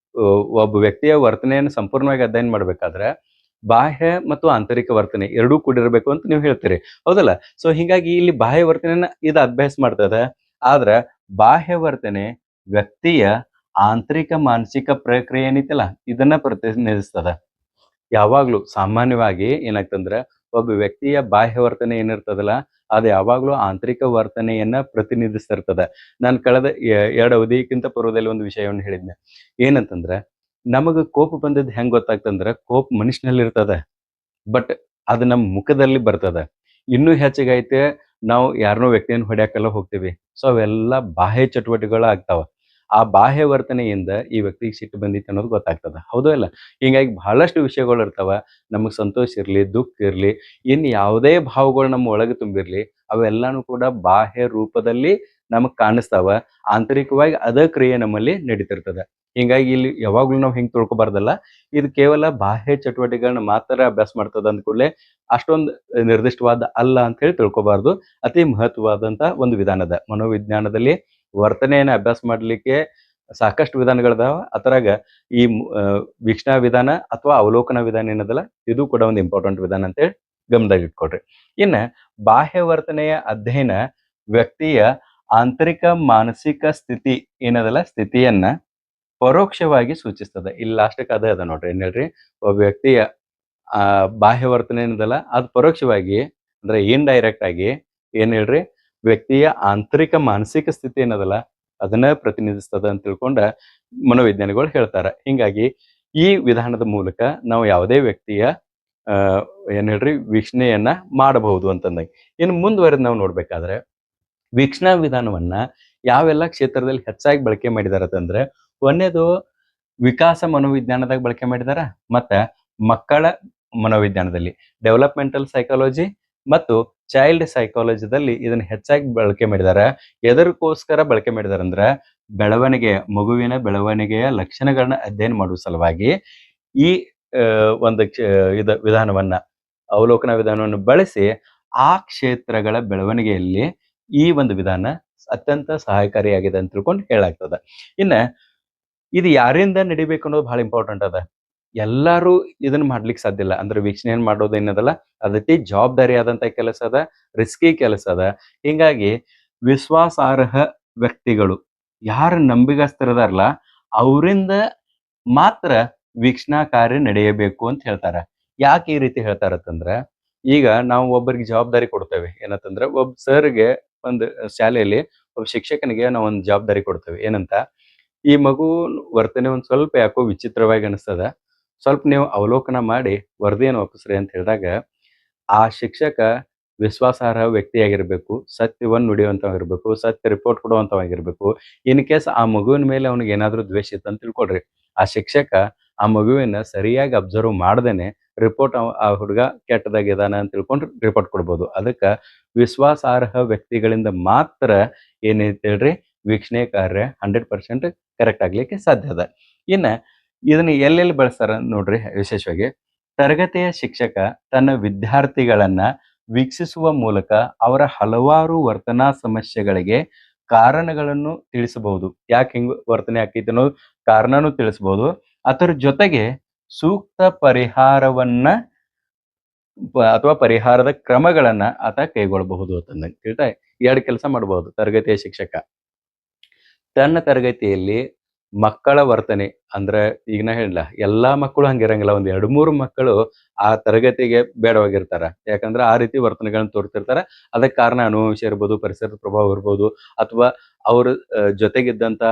ಒಬ್ಬ ವ್ಯಕ್ತಿಯ ವರ್ತನೆಯನ್ನು ಸಂಪೂರ್ಣವಾಗಿ ಅಧ್ಯಯನ ಮಾಡ್ಬೇಕಾದ್ರೆ ಬಾಹ್ಯ ಮತ್ತು ಆಂತರಿಕ ವರ್ತನೆ ಎರಡೂ ಕೂಡಿರ್ಬೇಕು ಅಂತ ನೀವು ಹೇಳ್ತೀರಿ, ಹೌದಲ್ಲ? ಸೊ ಹೀಗಾಗಿ ಇಲ್ಲಿ ಬಾಹ್ಯ ವರ್ತನೆಯನ್ನ ಇದು ಅಭ್ಯಾಸ ಮಾಡ್ತದೆ. ಆದ್ರ ಬಾಹ್ಯ ವರ್ತನೆ ವ್ಯಕ್ತಿಯ ಆಂತರಿಕ ಮಾನಸಿಕ ಪ್ರಕ್ರಿಯೆ ಏನಿತ್ತಲ್ಲ ಇದನ್ನ ಪ್ರತಿನಿಧಿಸ್ತದ. ಯಾವಾಗ್ಲೂ ಸಾಮಾನ್ಯವಾಗಿ ಏನಾಗ್ತಂದ್ರ ಒಬ್ಬ ವ್ಯಕ್ತಿಯ ಬಾಹ್ಯ ವರ್ತನೆ ಏನಿರ್ತದಲ್ಲ ಅದು ಯಾವಾಗ್ಲೂ ಆಂತರಿಕ ವರ್ತನೆಯನ್ನ ಪ್ರತಿನಿಧಿಸ್ತಿರ್ತದ. ನಾನು ಕಳೆದ 2 ಅವಧಿಗಿಂತ ಪೂರ್ವದಲ್ಲಿ ಒಂದು ವಿಷಯವನ್ನು ಹೇಳಿದ್ನೆ. ಏನಂತಂದ್ರ, ನಮಗ ಕೋಪ ಬಂದದ್ದು ಹೆಂಗ್ ಗೊತ್ತಾಗ್ತಂದ್ರ, ಕೋಪ ಮನುಷ್ಯನಲ್ಲಿ ಇರ್ತದ, ಬಟ್ ಅದು ನಮ್ಮ ಮುಖದಲ್ಲಿ ಬರ್ತದ. ಇನ್ನೂ ಹೆಚ್ಚಿಗೈತೆ ನಾವು ಯಾರನ್ನೋ ವ್ಯಕ್ತಿಯನ್ನು ಹೊಡ್ಯಾಕೆಲ್ಲ ಹೋಗ್ತೀವಿ. ಸೊ ಅವೆಲ್ಲ ಬಾಹ್ಯ ಚಟುವಟಿಕೆಗಳು ಆಗ್ತಾವ. ಆ ಬಾಹ್ಯ ವರ್ತನೆಯಿಂದ ಈ ವ್ಯಕ್ತಿಗೆ ಸಿಟ್ಟು ಬಂದಿತ್ತು ಅನ್ನೋದು ಗೊತ್ತಾಗ್ತದ, ಹೌದು ಇಲ್ಲ? ಹಿಂಗಾಗಿ ಬಹಳಷ್ಟು ವಿಷಯಗಳು ಇರ್ತಾವ. ನಮಗೆ ಸಂತೋಷ ಇರ್ಲಿ, ದುಃಖ ಇರ್ಲಿ, ಇನ್ ಯಾವುದೇ ಭಾವಗಳು ನಮ್ಮ ಒಳಗೆ ತುಂಬಿರ್ಲಿ, ಅವೆಲ್ಲಾನು ಕೂಡ ಬಾಹ್ಯ ರೂಪದಲ್ಲಿ ನಮಗ್ ಕಾಣಿಸ್ತಾವ. ಆಂತರಿಕವಾಗಿ ಅದ ಕ್ರಿಯೆ ನಮ್ಮಲ್ಲಿ ನಡೀತಿರ್ತದ. ಹಿಂಗಾಗಿ ಇಲ್ಲಿ ಯಾವಾಗ್ಲೂ ನಾವು ಹಿಂಗ್ ತಿಳ್ಕೊಬಾರ್ದಲ್ಲ. ಇದು ಕೇವಲ ಬಾಹ್ಯ ಚಟುವಟಿಕೆಗಳನ್ನ ಮಾತ್ರ ಅಭ್ಯಾಸ ಮಾಡ್ತದ ಅಂದ ಕೂಡಲೇ ಅಷ್ಟೊಂದು ನಿರ್ದಿಷ್ಟವಾದ ಅಲ್ಲ ಅಂತ ಹೇಳಿ ತಿಳ್ಕೊಬಾರ್ದು. ಅತಿ ಮಹತ್ವವಾದಂತ ಒಂದು ವಿಧಾನದ ಮನೋವಿಜ್ಞಾನದಲ್ಲಿ ವರ್ತನೆಯನ್ನು ಅಭ್ಯಾಸ ಮಾಡ್ಲಿಕ್ಕೆ ಸಾಕಷ್ಟು ವಿಧಾನಗಳದಾವ. ಅದರಾಗ ಈ ವೀಕ್ಷಣಾ ವಿಧಾನ ಅಥವಾ ಅವಲೋಕನ ವಿಧಾನ ಏನದಲ್ಲ, ಇದು ಕೂಡ ಒಂದು ಇಂಪಾರ್ಟೆಂಟ್ ವಿಧಾನ ಅಂತೇಳಿ ಗಮನದಾಗ ಇಟ್ಕೊಡ್ರಿ. ಇನ್ನ ಬಾಹ್ಯ ವರ್ತನೆಯ ಅಧ್ಯಯನ ವ್ಯಕ್ತಿಯ ಆಂತರಿಕ ಮಾನಸಿಕ ಸ್ಥಿತಿ ಏನದಲ್ಲ ಸ್ಥಿತಿಯನ್ನ ಪರೋಕ್ಷವಾಗಿ ಸೂಚಿಸ್ತದೆ. ಇಲ್ಲಿ ಲಾಸ್ಟಕ್ಕೆ ಅದೇ ಅದ ನೋಡ್ರಿ. ಏನ್ ಹೇಳ್ರಿ, ಒಬ್ಬ ವ್ಯಕ್ತಿಯ ಬಾಹ್ಯ ವರ್ತನೆ ಏನದಲ್ಲ ಅದು ಪರೋಕ್ಷವಾಗಿ ಅಂದ್ರೆ ಇಂಡೈರೆಕ್ಟ್ ಆಗಿ ಏನ್ ಹೇಳ್ರಿ, ವ್ಯಕ್ತಿಯ ಆಂತರಿಕ ಮಾನಸಿಕ ಸ್ಥಿತಿ ಏನದಲ್ಲ ಅದನ್ನ ಪ್ರತಿನಿಧಿಸ್ತದ ಅಂತ ತಿಳ್ಕೊಂಡ ಮನೋವಿಜ್ಞಾನಿಗಳು ಹೇಳ್ತಾರ. ಹಿಂಗಾಗಿ ಈ ವಿಧಾನದ ಮೂಲಕ ನಾವು ಯಾವುದೇ ವ್ಯಕ್ತಿಯ ಏನ್ ಹೇಳ್ರಿ ವೀಕ್ಷಣೆಯನ್ನ ಮಾಡಬಹುದು ಅಂತಂದಾಗ, ಇನ್ನು ಮುಂದುವರೆದು ನಾವು ನೋಡ್ಬೇಕಾದ್ರೆ ವೀಕ್ಷಣಾ ವಿಧಾನವನ್ನ ಯಾವೆಲ್ಲ ಕ್ಷೇತ್ರದಲ್ಲಿ ಹೆಚ್ಚಾಗಿ ಬಳಕೆ ಮಾಡಿದಾರ ಅಂತಂದ್ರೆ, ಒಂದೇದು ವಿಕಾಸ ಮನೋವಿಜ್ಞಾನದಾಗ ಬಳಕೆ ಮಾಡಿದಾರ, ಮತ್ತ ಮಕ್ಕಳ ಮನೋವಿಜ್ಞಾನದಲ್ಲಿ ಡೆವಲಪ್ಮೆಂಟಲ್ ಸೈಕಾಲಜಿ ಮತ್ತು ಚೈಲ್ಡ್ ಸೈಕಾಲಜಿದಲ್ಲಿ ಇದನ್ನ ಹೆಚ್ಚಾಗಿ ಬಳಕೆ ಮಾಡಿದಾರ. ಎದಕ್ಕೋಸ್ಕರ ಬಳಕೆ ಮಾಡಿದಾರ ಅಂದ್ರ ಮಗುವಿನ ಬೆಳವಣಿಗೆಯ ಲಕ್ಷಣಗಳನ್ನ ಅಧ್ಯಯನ ಮಾಡುವ ಸಲುವಾಗಿ ಈ ಒಂದು ವಿಧಾನವನ್ನ ಅವಲೋಕನ ವಿಧಾನವನ್ನು ಬಳಸಿ ಆ ಕ್ಷೇತ್ರಗಳ ಬೆಳವಣಿಗೆಯಲ್ಲಿ ಈ ಒಂದು ವಿಧಾನ ಅತ್ಯಂತ ಸಹಾಯಕಾರಿಯಾಗಿದೆ ಅಂತ ತಿಳ್ಕೊಂಡು ಹೇಳಾಗ್ತದ. ಇನ್ನ ಇದು ಯಾರಿಂದ ನಡಿಬೇಕು ಅನ್ನೋದು ಬಹಳ ಇಂಪಾರ್ಟೆಂಟ್ ಅದ. ಎಲ್ಲಾರು ಇದನ್ನ ಮಾಡ್ಲಿಕ್ಕೆ ಸಾಧ್ಯ ಇಲ್ಲ. ಅಂದ್ರೆ ವೀಕ್ಷಣೆಯನ್ನು ಮಾಡೋದು ಏನದಲ್ಲ ಅದಕ್ಕೆ ಜವಾಬ್ದಾರಿ ಆದಂತ ಕೆಲಸ ಅದ, ರಿಸ್ಕಿ ಕೆಲಸ ಅದ. ಹಿಂಗಾಗಿ ವಿಶ್ವಾಸಾರ್ಹ ವ್ಯಕ್ತಿಗಳು ಯಾರು ನಂಬಿಗಸ್ತರದಾರಲ್ಲ ಅವರಿಂದ ಮಾತ್ರ ವೀಕ್ಷಣಾ ಕಾರ್ಯ ನಡೆಯಬೇಕು ಅಂತ ಹೇಳ್ತಾರ. ಯಾಕೆ ಈ ರೀತಿ ಹೇಳ್ತಾರತ್ತಂದ್ರ, ಈಗ ನಾವು ಒಬ್ಬರಿಗೆ ಜವಾಬ್ದಾರಿ ಕೊಡ್ತೇವೆ. ಏನಂತಂದ್ರೆ ಒಬ್ಬ ಸರ್ಗೆ ಒಂದು ಶಾಲೆಯಲ್ಲಿ ಒಬ್ಬ ಶಿಕ್ಷಕನಿಗೆ ನಾವು ಒಂದು ಜವಾಬ್ದಾರಿ ಕೊಡ್ತೇವೆ. ಏನಂತ, ಈ ಮಗು ವರ್ತನೆ ಒಂದ್ ಸ್ವಲ್ಪ ಯಾಕೋ ವಿಚಿತ್ರವಾಗಿ ಅನಿಸ್ತದ, ಸ್ವಲ್ಪ ನೀವು ಅವಲೋಕನ ಮಾಡಿ ವರದಿಯನ್ನು ಒಪ್ಪಿಸ್ರಿ ಅಂತ ಹೇಳಿದಾಗ ಆ ಶಿಕ್ಷಕ ವಿಶ್ವಾಸಾರ್ಹ ವ್ಯಕ್ತಿಯಾಗಿರ್ಬೇಕು, ಸತ್ಯವನ್ನು ನುಡಿಯುವಂತವಾಗಿರ್ಬೇಕು, ಸತ್ಯ ರಿಪೋರ್ಟ್ ಕೊಡುವಂತವಾಗಿರ್ಬೇಕು. ಇನ್ ಕೇಸ್ ಆ ಮಗುವಿನ ಮೇಲೆ ಅವನಿಗೆ ಏನಾದ್ರೂ ದ್ವೇಷ ಇತ್ತು ಅಂತ ತಿಳ್ಕೊಳ್ರಿ, ಆ ಶಿಕ್ಷಕ ಆ ಮಗುವಿನ ಸರಿಯಾಗಿ ಅಬ್ಸರ್ವ್ ಮಾಡ್ದೇನೆ ರಿಪೋರ್ಟ್ ಆ ಹುಡುಗ ಕೆಟ್ಟದಾಗಿದಾನ ಅಂತ ತಿಳ್ಕೊಂಡು ರಿಪೋರ್ಟ್ ಕೊಡ್ಬೋದು. ಅದಕ್ಕೆ ವಿಶ್ವಾಸಾರ್ಹ ವ್ಯಕ್ತಿಗಳಿಂದ ಮಾತ್ರ ಏನೈತೆ ಹೇಳ್ರಿ ವೀಕ್ಷಣೆ ಕಾರ್ಯ 100% ಕರೆಕ್ಟ್ ಆಗ್ಲಿಕ್ಕೆ ಸಾಧ್ಯ ಅದ. ಇನ್ನ ಇದನ್ನ ಎಲ್ಲೆಲ್ಲಿ ಬಳಸ್ತಾರ ನೋಡ್ರಿ, ವಿಶೇಷವಾಗಿ ತರಗತಿಯ ಶಿಕ್ಷಕ ತನ್ನ ವಿದ್ಯಾರ್ಥಿಗಳನ್ನ ವೀಕ್ಷಿಸುವ ಮೂಲಕ ಅವರ ಹಲವಾರು ವರ್ತನಾ ಸಮಸ್ಯೆಗಳಿಗೆ ಕಾರಣಗಳನ್ನು ತಿಳಿಸಬಹುದು. ಯಾಕೆ ಹಿಂಗ್ ವರ್ತನೆ ಆಕೈತಿ ಅನ್ನೋದು ಕಾರಣನೂ ತಿಳಿಸಬಹುದು. ಅದರ ಜೊತೆಗೆ ಸೂಕ್ತ ಪರಿಹಾರವನ್ನ ಅಥವಾ ಪರಿಹಾರದ ಕ್ರಮಗಳನ್ನ ಆತ ಕೈಗೊಳ್ಳಬಹುದು ಅಂತಂದಂಗೆ ಹೇಳ್ತಾ 2 ಕೆಲಸ ಮಾಡಬಹುದು ತರಗತಿಯ ಶಿಕ್ಷಕ. ತನ್ನ ತರಗತಿಯಲ್ಲಿ ಮಕ್ಕಳ ವರ್ತನೆ ಅಂದ್ರೆ ಈಗ ನಾ ಹೇಳಿಲ್ಲ ಎಲ್ಲಾ ಮಕ್ಕಳು ಹಂಗಿರಂಗಿಲ್ಲ, ಒಂದ್ 2-3 ಮಕ್ಕಳು ಆ ತರಗತಿಗೆ ಬೇಡವಾಗಿರ್ತಾರ. ಯಾಕಂದ್ರೆ ಆ ರೀತಿ ವರ್ತನೆಗಳನ್ನ ತೋರ್ತಿರ್ತಾರ. ಅದಕ್ಕೆ ಕಾರಣ ಅನುವಂಶ ಇರ್ಬೋದು, ಪರಿಸರದ ಪ್ರಭಾವ ಇರ್ಬೋದು, ಅಥವಾ ಅವ್ರ ಜೊತೆಗಿದ್ದಂತ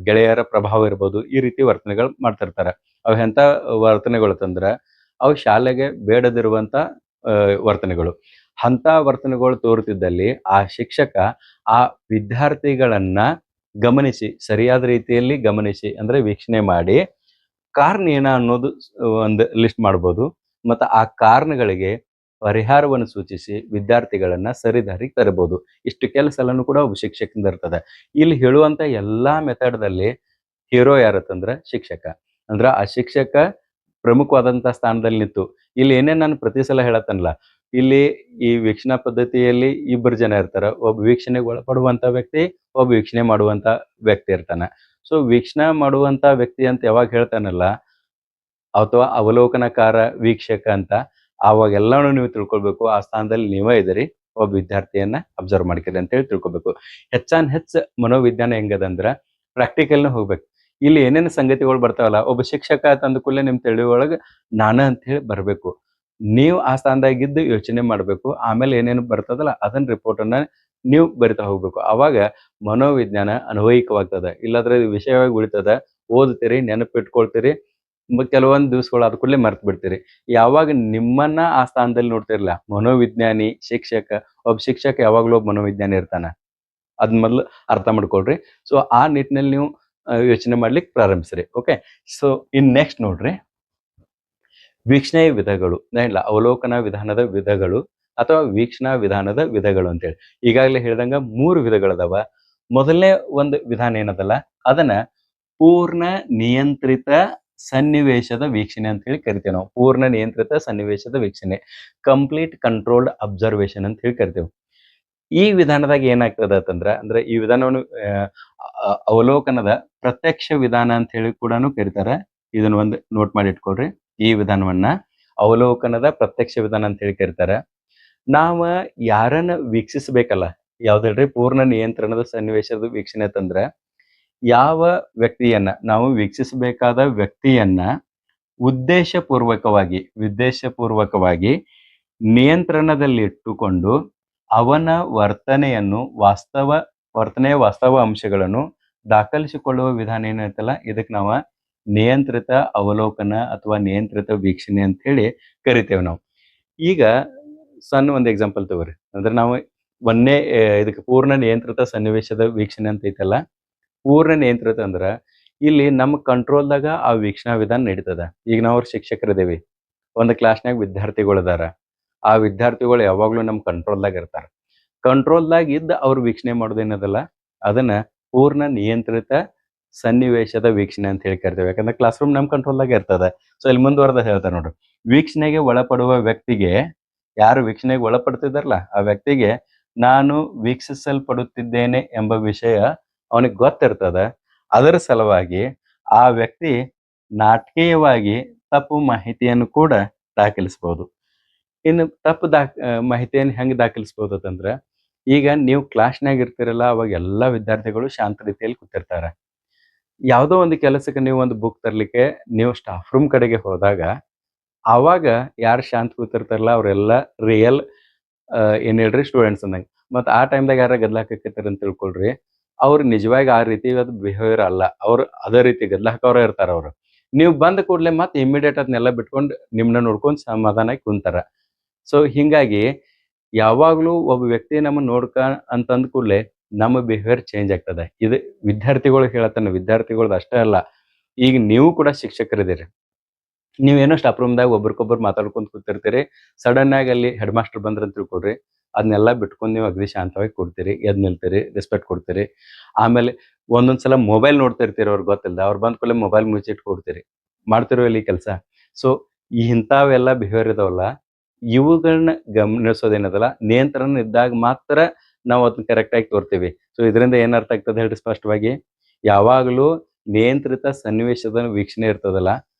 ಗೆಳೆಯರ ಪ್ರಭಾವ ಇರ್ಬೋದು. ಈ ರೀತಿ ವರ್ತನೆಗಳು ಮಾಡ್ತಿರ್ತಾರ. ಅವ್ ಎಂತ ವರ್ತನೆಗಳು ತಂದ್ರ ಅವು ಶಾಲೆಗೆ ಬೇಡದಿರುವಂತ ವರ್ತನೆಗಳು. ಅಂತ ವರ್ತನೆಗಳು ತೋರುತ್ತಿದ್ದಲ್ಲಿ ಆ ಶಿಕ್ಷಕ ಆ ವಿದ್ಯಾರ್ಥಿಗಳನ್ನ ಗಮನಿಸಿ, ಸರಿಯಾದ ರೀತಿಯಲ್ಲಿ ಗಮನಿಸಿ ಅಂದ್ರೆ ವೀಕ್ಷಣೆ ಮಾಡಿ ಕಾರಣ ಏನ ಅನ್ನೋದು ಒಂದು ಲಿಸ್ಟ್ ಮಾಡ್ಬೋದು. ಮತ್ತು ಆ ಕಾರಣಗಳಿಗೆ ಪರಿಹಾರವನ್ನು ಸೂಚಿಸಿ ವಿದ್ಯಾರ್ಥಿಗಳನ್ನ ಸರಿದಾರಿಗೆ ತರಬಹುದು. ಇಷ್ಟು ಕೆಲಸ ಎಲ್ಲಾನು ಕೂಡ ಒಬ್ಬ ಶಿಕ್ಷಕದಿಂದ ಇರ್ತದೆ. ಇಲ್ಲಿ ಹೇಳುವಂತ ಎಲ್ಲಾ ಮೆಥಡ್ದಲ್ಲಿ ಹೀರೋ ಯಾರತ್ತಂದ್ರ ಶಿಕ್ಷಕ. ಅಂದ್ರ ಆ ಶಿಕ್ಷಕ ಪ್ರಮುಖವಾದಂತಹ ಸ್ಥಾನದಲ್ಲಿ ನಿಂತು ಇಲ್ಲಿ ಏನೇನ್ ನಾನು ಪ್ರತಿ ಸಲ ಹೇಳತ್ತನಲ್ಲ, ಇಲ್ಲಿ ಈ ವೀಕ್ಷಣಾ ಪದ್ಧತಿಯಲ್ಲಿ 2 ಜನ ಇರ್ತಾರ. ಒಬ್ಬ ವೀಕ್ಷಣೆಗೆ ಒಳಪಡುವಂತ ವ್ಯಕ್ತಿ, ಒಬ್ಬ ವೀಕ್ಷಣೆ ಮಾಡುವಂತ ವ್ಯಕ್ತಿ ಇರ್ತಾನ. ಸೊ ವೀಕ್ಷಣಾ ಮಾಡುವಂತ ವ್ಯಕ್ತಿ ಅಂತ ಯಾವಾಗ ಹೇಳ್ತಾನಲ್ಲ ಅಥವಾ ಅವಲೋಕನಕಾರ ವೀಕ್ಷಕ ಅಂತ, ಅವಾಗೆಲ್ಲಾನು ನೀವು ತಿಳ್ಕೊಳ್ಬೇಕು ಆ ಸ್ಥಾನದಲ್ಲಿ ನೀವೇ ಇದ್ದೀರಿ, ಒಬ್ಬ ವಿದ್ಯಾರ್ಥಿಯನ್ನ ಅಬ್ಸರ್ವ್ ಮಾಡ್ತೀರಿ ಅಂತ ಹೇಳಿ ತಿಳ್ಕೊಬೇಕು. ಹೆಚ್ಚಾನ್ ಹೆಚ್ಚ ಮನೋವಿಜ್ಞಾನ ಹೆಂಗದಂದ್ರ ಪ್ರಾಕ್ಟಿಕಲ್ನ ಹೋಗ್ಬೇಕು. ಇಲ್ಲಿ ಏನೇನು ಸಂಗತಿಗಳು ಬರ್ತಾವಲ್ಲ, ಒಬ್ಬ ಶಿಕ್ಷಕ ತಂದ ಕೂಡಲೇ ನಿಮ್ ತಿಳಿಯೊಳಗೆ ನಾನ ಅಂತ ಹೇಳಿ ಬರ್ಬೇಕು. ನೀವು ಆ ಸ್ಥಾನದಾಗಿದ್ದು ಯೋಚನೆ ಮಾಡ್ಬೇಕು. ಆಮೇಲೆ ಏನೇನು ಬರ್ತದಲ್ಲ ಅದನ್ನ ರಿಪೋರ್ಟ್ ಅನ್ನ ನೀವು ಬರಿತಾ ಹೋಗ್ಬೇಕು. ಅವಾಗ ಮನೋವಿಜ್ಞಾನ ಅನ್ವಯಿಕವಾಗ್ತದ. ಇಲ್ಲಾಂದ್ರೆ ವಿಷಯವಾಗಿ ಉಳಿತದ, ಓದ್ತೀರಿ, ನೆನಪಿಟ್ಕೊಳ್ತೀರಿ, ಕೆಲವೊಂದು ದಿವಸಗಳು ಆದ ಕೂಡಲೇ ಮರ್ತು ಬಿಡ್ತೀರಿ. ಯಾವಾಗ ನಿಮ್ಮನ್ನ ಆ ಸ್ಥಾನದಲ್ಲಿ ನೋಡ್ತಿರ್ಲಿಲ್ಲ ಮನೋವಿಜ್ಞಾನಿ ಶಿಕ್ಷಕ, ಒಬ್ಬ ಶಿಕ್ಷಕ ಯಾವಾಗ್ಲೂ ಒಬ್ಬ ಮನೋವಿಜ್ಞಾನಿ ಇರ್ತಾನ. ಅದ್ ಮೊದ್ಲು ಅರ್ಥ ಮಾಡ್ಕೊಳ್ರಿ. ಸೊ ಆ ನಿಟ್ಟಿನಲ್ಲಿ ನೀವು ಯೋಚನೆ ಮಾಡ್ಲಿಕ್ಕೆ ಪ್ರಾರಂಭಿಸ್ರಿ. ಓಕೆ, ಸೊ ಇನ್ ನೆಕ್ಸ್ಟ್ ನೋಡ್ರಿ, ವೀಕ್ಷಣೆಯ ವಿಧಗಳು. ಇಲ್ಲ ಅವಲೋಕನ ವಿಧಾನದ ವಿಧಗಳು ಅಥವಾ ವೀಕ್ಷಣಾ ವಿಧಾನದ ವಿಧಗಳು ಅಂತೇಳಿ ಈಗಾಗಲೇ ಹೇಳಿದಂಗ 3 ವಿಧಗಳದಾವ. ಮೊದಲನೇ ಒಂದು ವಿಧಾನ ಏನದಲ್ಲ ಅದನ್ನ ಪೂರ್ಣ ನಿಯಂತ್ರಿತ ಸನ್ನಿವೇಶದ ವೀಕ್ಷಣೆ ಅಂತ ಹೇಳಿ ಕರಿತೇವೆ ನಾವು. ಪೂರ್ಣ ನಿಯಂತ್ರಿತ ಸನ್ನಿವೇಶದ ವೀಕ್ಷಣೆ, ಕಂಪ್ಲೀಟ್ ಕಂಟ್ರೋಲ್ಡ್ ಅಬ್ಸರ್ವೇಷನ್ ಅಂತ ಹೇಳಿ ಕರಿತೇವೆ. ಈ ವಿಧಾನದಾಗ ಏನಾಗ್ತದ ಅಂತಂದ್ರ, ಅಂದ್ರೆ ಈ ವಿಧಾನವನ್ನು ಅವಲೋಕನದ ಪ್ರತ್ಯಕ್ಷ ವಿಧಾನ ಅಂತ ಹೇಳಿ ಕೂಡ ಕರೀತಾರ. ಇದನ್ನ ಒಂದು ನೋಟ್ ಮಾಡಿ ಇಟ್ಕೊಳ್ರಿ. ಈ ವಿಧಾನವನ್ನ ಅವಲೋಕನದ ಪ್ರತ್ಯಕ್ಷ ವಿಧಾನ ಅಂತ ಹೇಳಿ ಕರೀತಾರ. ನಾವ ಯಾರನ್ನ ವೀಕ್ಷಿಸಬೇಕಲ್ಲ, ಯಾವ್ದು ಹೇಳ್ರಿ ಪೂರ್ಣ ನಿಯಂತ್ರಣದ ಸನ್ನಿವೇಶದ ವೀಕ್ಷಣೆ ಅಂತಂದ್ರ ಯಾವ ವ್ಯಕ್ತಿಯನ್ನ ನಾವು ವೀಕ್ಷಿಸಬೇಕಾದ ವ್ಯಕ್ತಿಯನ್ನ ಉದ್ದೇಶಪೂರ್ವಕವಾಗಿ ನಿಯಂತ್ರಣದಲ್ಲಿಟ್ಟುಕೊಂಡು ಅವನ ವರ್ತನೆಯ ವಾಸ್ತವ ಅಂಶಗಳನ್ನು ದಾಖಲಿಸಿಕೊಳ್ಳುವ ವಿಧಾನ ಏನೈತಲ್ಲ, ಇದಕ್ಕೆ ನಾವು ನಿಯಂತ್ರಿತ ಅವಲೋಕನ ಅಥವಾ ನಿಯಂತ್ರಿತ ವೀಕ್ಷಣೆ ಅಂತ ಹೇಳಿ ಕರಿತೇವೆ ನಾವು. ಈಗ ಸಣ್ಣ ಒಂದು ಎಕ್ಸಾಂಪಲ್ ತಗೋರಿ. ಅಂದ್ರೆ ನಾವು ಇದಕ್ಕೆ ಪೂರ್ಣ ನಿಯಂತ್ರಿತ ಸನ್ನಿವೇಶದ ವೀಕ್ಷಣೆ ಅಂತ ಐತಲ್ಲ, ಪೂರ್ಣ ನಿಯಂತ್ರಿತ ಅಂದ್ರ ಇಲ್ಲಿ ನಮ್ಮ ಕಂಟ್ರೋಲ್ದಾಗ ಆ ವೀಕ್ಷಣಾ ವಿಧಾನ ನಡೀತದ. ಈಗ ನಾವು ಶಿಕ್ಷಕರಿದೇವಿ, ಒಂದು ಕ್ಲಾಸ್ನಾಗ ವಿದ್ಯಾರ್ಥಿಗಳು ಅದಾರ, ಆ ವಿದ್ಯಾರ್ಥಿಗಳು ಯಾವಾಗ್ಲೂ ನಮ್ಮ ಕಂಟ್ರೋಲ್ದಾಗ ಇರ್ತಾರ. ಕಂಟ್ರೋಲ್ದಾಗ ಇದ್ದ ಅವ್ರು ವೀಕ್ಷಣೆ ಮಾಡೋದೇನದಲ್ಲ, ಅದನ್ನ ಪೂರ್ಣ ನಿಯಂತ್ರಿತ ಸನ್ನಿವೇಶದ ವೀಕ್ಷಣೆ ಅಂತ ಹೇಳಿ ಕರಿತೇವೆ. ಯಾಕಂದ್ರೆ ಕ್ಲಾಸ್ ರೂಮ್ ನಮ್ಮ ಕಂಟ್ರೋಲ್ದಾಗ ಇರ್ತದೆ. ಸೊ ಇಲ್ಲಿ ಮುಂದುವರೆದ ಹೇಳ್ತಾರೆ ನೋಡ್ರಿ, ವೀಕ್ಷಣೆಗೆ ಒಳಪಡುವ ವ್ಯಕ್ತಿಗೆ, ಯಾರು ವೀಕ್ಷಣೆಗೆ ಒಳಪಡ್ತಿದಾರಲ್ಲ ಆ ವ್ಯಕ್ತಿಗೆ ನಾನು ವೀಕ್ಷಿಸಲ್ಪಡುತ್ತಿದ್ದೇನೆ ಎಂಬ ವಿಷಯ ಅವನಿಗೆ ಗೊತ್ತಿರ್ತದ. ಅದರ ಸಲುವಾಗಿ ಆ ವ್ಯಕ್ತಿ ನಾಟಕೀಯವಾಗಿ ತಪ್ಪು ಮಾಹಿತಿಯನ್ನು ಕೂಡ ದಾಖಲಿಸಬಹುದು. ಇನ್ನು ತಪ್ಪು ಮಾಹಿತಿಯನ್ನು ಹೆಂಗೆ ದಾಖಲಿಸಬಹುದು ಅಂತಂದ್ರೆ, ಈಗ ನೀವು ಕ್ಲಾಸ್ನಾಗ ಇರ್ತಿರಲ್ಲ, ಅವಾಗ ಎಲ್ಲ ವಿದ್ಯಾರ್ಥಿಗಳು ಶಾಂತ ರೀತಿಯಲ್ಲಿ ಕೂತಿರ್ತಾರೆ. ಯಾವುದೋ ಒಂದು ಕೆಲಸಕ್ಕೆ ನೀವು ಒಂದು ಬುಕ್ ತರಲಿಕ್ಕೆ ನೀವು ಸ್ಟಾಫ್ ರೂಮ್ ಕಡೆಗೆ ಹೋದಾಗ, ಆವಾಗ ಯಾರು ಶಾಂತ ಕೂತಿರ್ತಾರಲ್ಲ ಅವರೆಲ್ಲ ರಿಯಲ್ ಏನ್ ಹೇಳ್ರಿ ಸ್ಟೂಡೆಂಟ್ಸ್ ಅಂದಂಗೆ. ಮತ್ತು ಆ ಟೈಮ್ದಾಗ ಯಾರ ಗದ್ಲಾಕೈತಾರ ಅಂತ ತಿಳ್ಕೊಳ್ರಿ, ಅವ್ರು ನಿಜವಾಗಿ ಆ ರೀತಿ ಅದು ಬಿಹೇವಿಯರ್ ಅಲ್ಲ, ಅವ್ರು ಅದೇ ರೀತಿ ಗದ್ಲಾಕವ್ರ ಇರ್ತಾರ. ಅವ್ರು ನೀವು ಬಂದ ಕೂಡಲೇ ಮತ್ತೆ ಇಮಿಡಿಯೇಟ್ ಅದನ್ನೆಲ್ಲ ಬಿಟ್ಕೊಂಡು ನಿಮ್ಮನ್ನ ನೋಡ್ಕೊಂಡು ಸಮಾಧಾನಕ್ಕೆ ಕುಂತಾರ. ಸೊ ಹಿಂಗಾಗಿ ಯಾವಾಗಲೂ ಒಬ್ಬ ವ್ಯಕ್ತಿ ನಮ್ಮನ್ನ ಅಂತಂದ ಕೂಡಲೇ ನಮ್ಮ ಬಿಹೇವಿಯರ್ ಚೇಂಜ್ ಆಗ್ತದೆ. ಇದು ವಿದ್ಯಾರ್ಥಿಗಳು ಹೇಳತ್ತಾನ, ವಿದ್ಯಾರ್ಥಿಗಳ್ದು ಅಷ್ಟೇ ಅಲ್ಲ, ಈಗ ನೀವು ಕೂಡ ಶಿಕ್ಷಕರಿದ್ದೀರಿ. ನೀವೇನೋ ಸ್ಟಾಫ್ ರೂಮ್ದಾಗ ಒಬ್ರಿಗೊಬ್ರು ಮಾತಾಡ್ಕೊಂತ ಕೂತಿರ್ತೀರಿ, ಸಡನ್ ಆಗಿ ಅಲ್ಲಿ ಹೆಡ್ ಮಾಸ್ಟರ್ ಬಂದ್ರಂತ ತಿಳ್ಕೊಡ್ರಿ, ಅದನ್ನೆಲ್ಲ ಬಿಟ್ಕೊಂಡು ನೀವು ಅಗದಿ ಶಾಂತವಾಗಿ ಕೊಡ್ತೀರಿ, ಎದ್ ನಿಲ್ತೀರಿ, ರೆಸ್ಪೆಕ್ಟ್ ಕೊಡ್ತೀರಿ. ಆಮೇಲೆ ಒಂದೊಂದ್ಸಲ ಮೊಬೈಲ್ ನೋಡ್ತಿರ್ತೀರಿ, ಅವ್ರಿಗೆ ಗೊತ್ತಿಲ್ಲ, ಅವ್ರು ಬಂದ ಕೂಡಲೇ ಮೊಬೈಲ್ ಮುಚ್ಚಿಟ್ಟು ಕೊಡ್ತೀರಿ, ಮಾಡ್ತಿರೋ ಇಲ್ಲಿ ಕೆಲಸ. ಸೊ ಇಂಥವೆಲ್ಲ ಬಿಹೇವಿಯರ್ ಇದಾವಲ್ಲ, ಇವುಗಳನ್ನ ಗಮನಿಸೋದೇನದಲ್ಲ, ನಿಯಂತ್ರಣ ಇದ್ದಾಗ ಮಾತ್ರ ನಾವು ಅದನ್ನ ಕರೆಕ್ಟಾಗಿ ತೋರ್ತೀವಿ. ಸೊ ಇದರಿಂದ ಏನರ್ಥ ಆಗ್ತದೆ ಹೇಳ್ರಿ ಸ್ಪಷ್ಟವಾಗಿ, ಯಾವಾಗಲೂ ನಿಯಂತ್ರಿತ ಸನ್ನಿವೇಶದ ವೀಕ್ಷಣೆ ಇರ್ತದಲ್ಲ,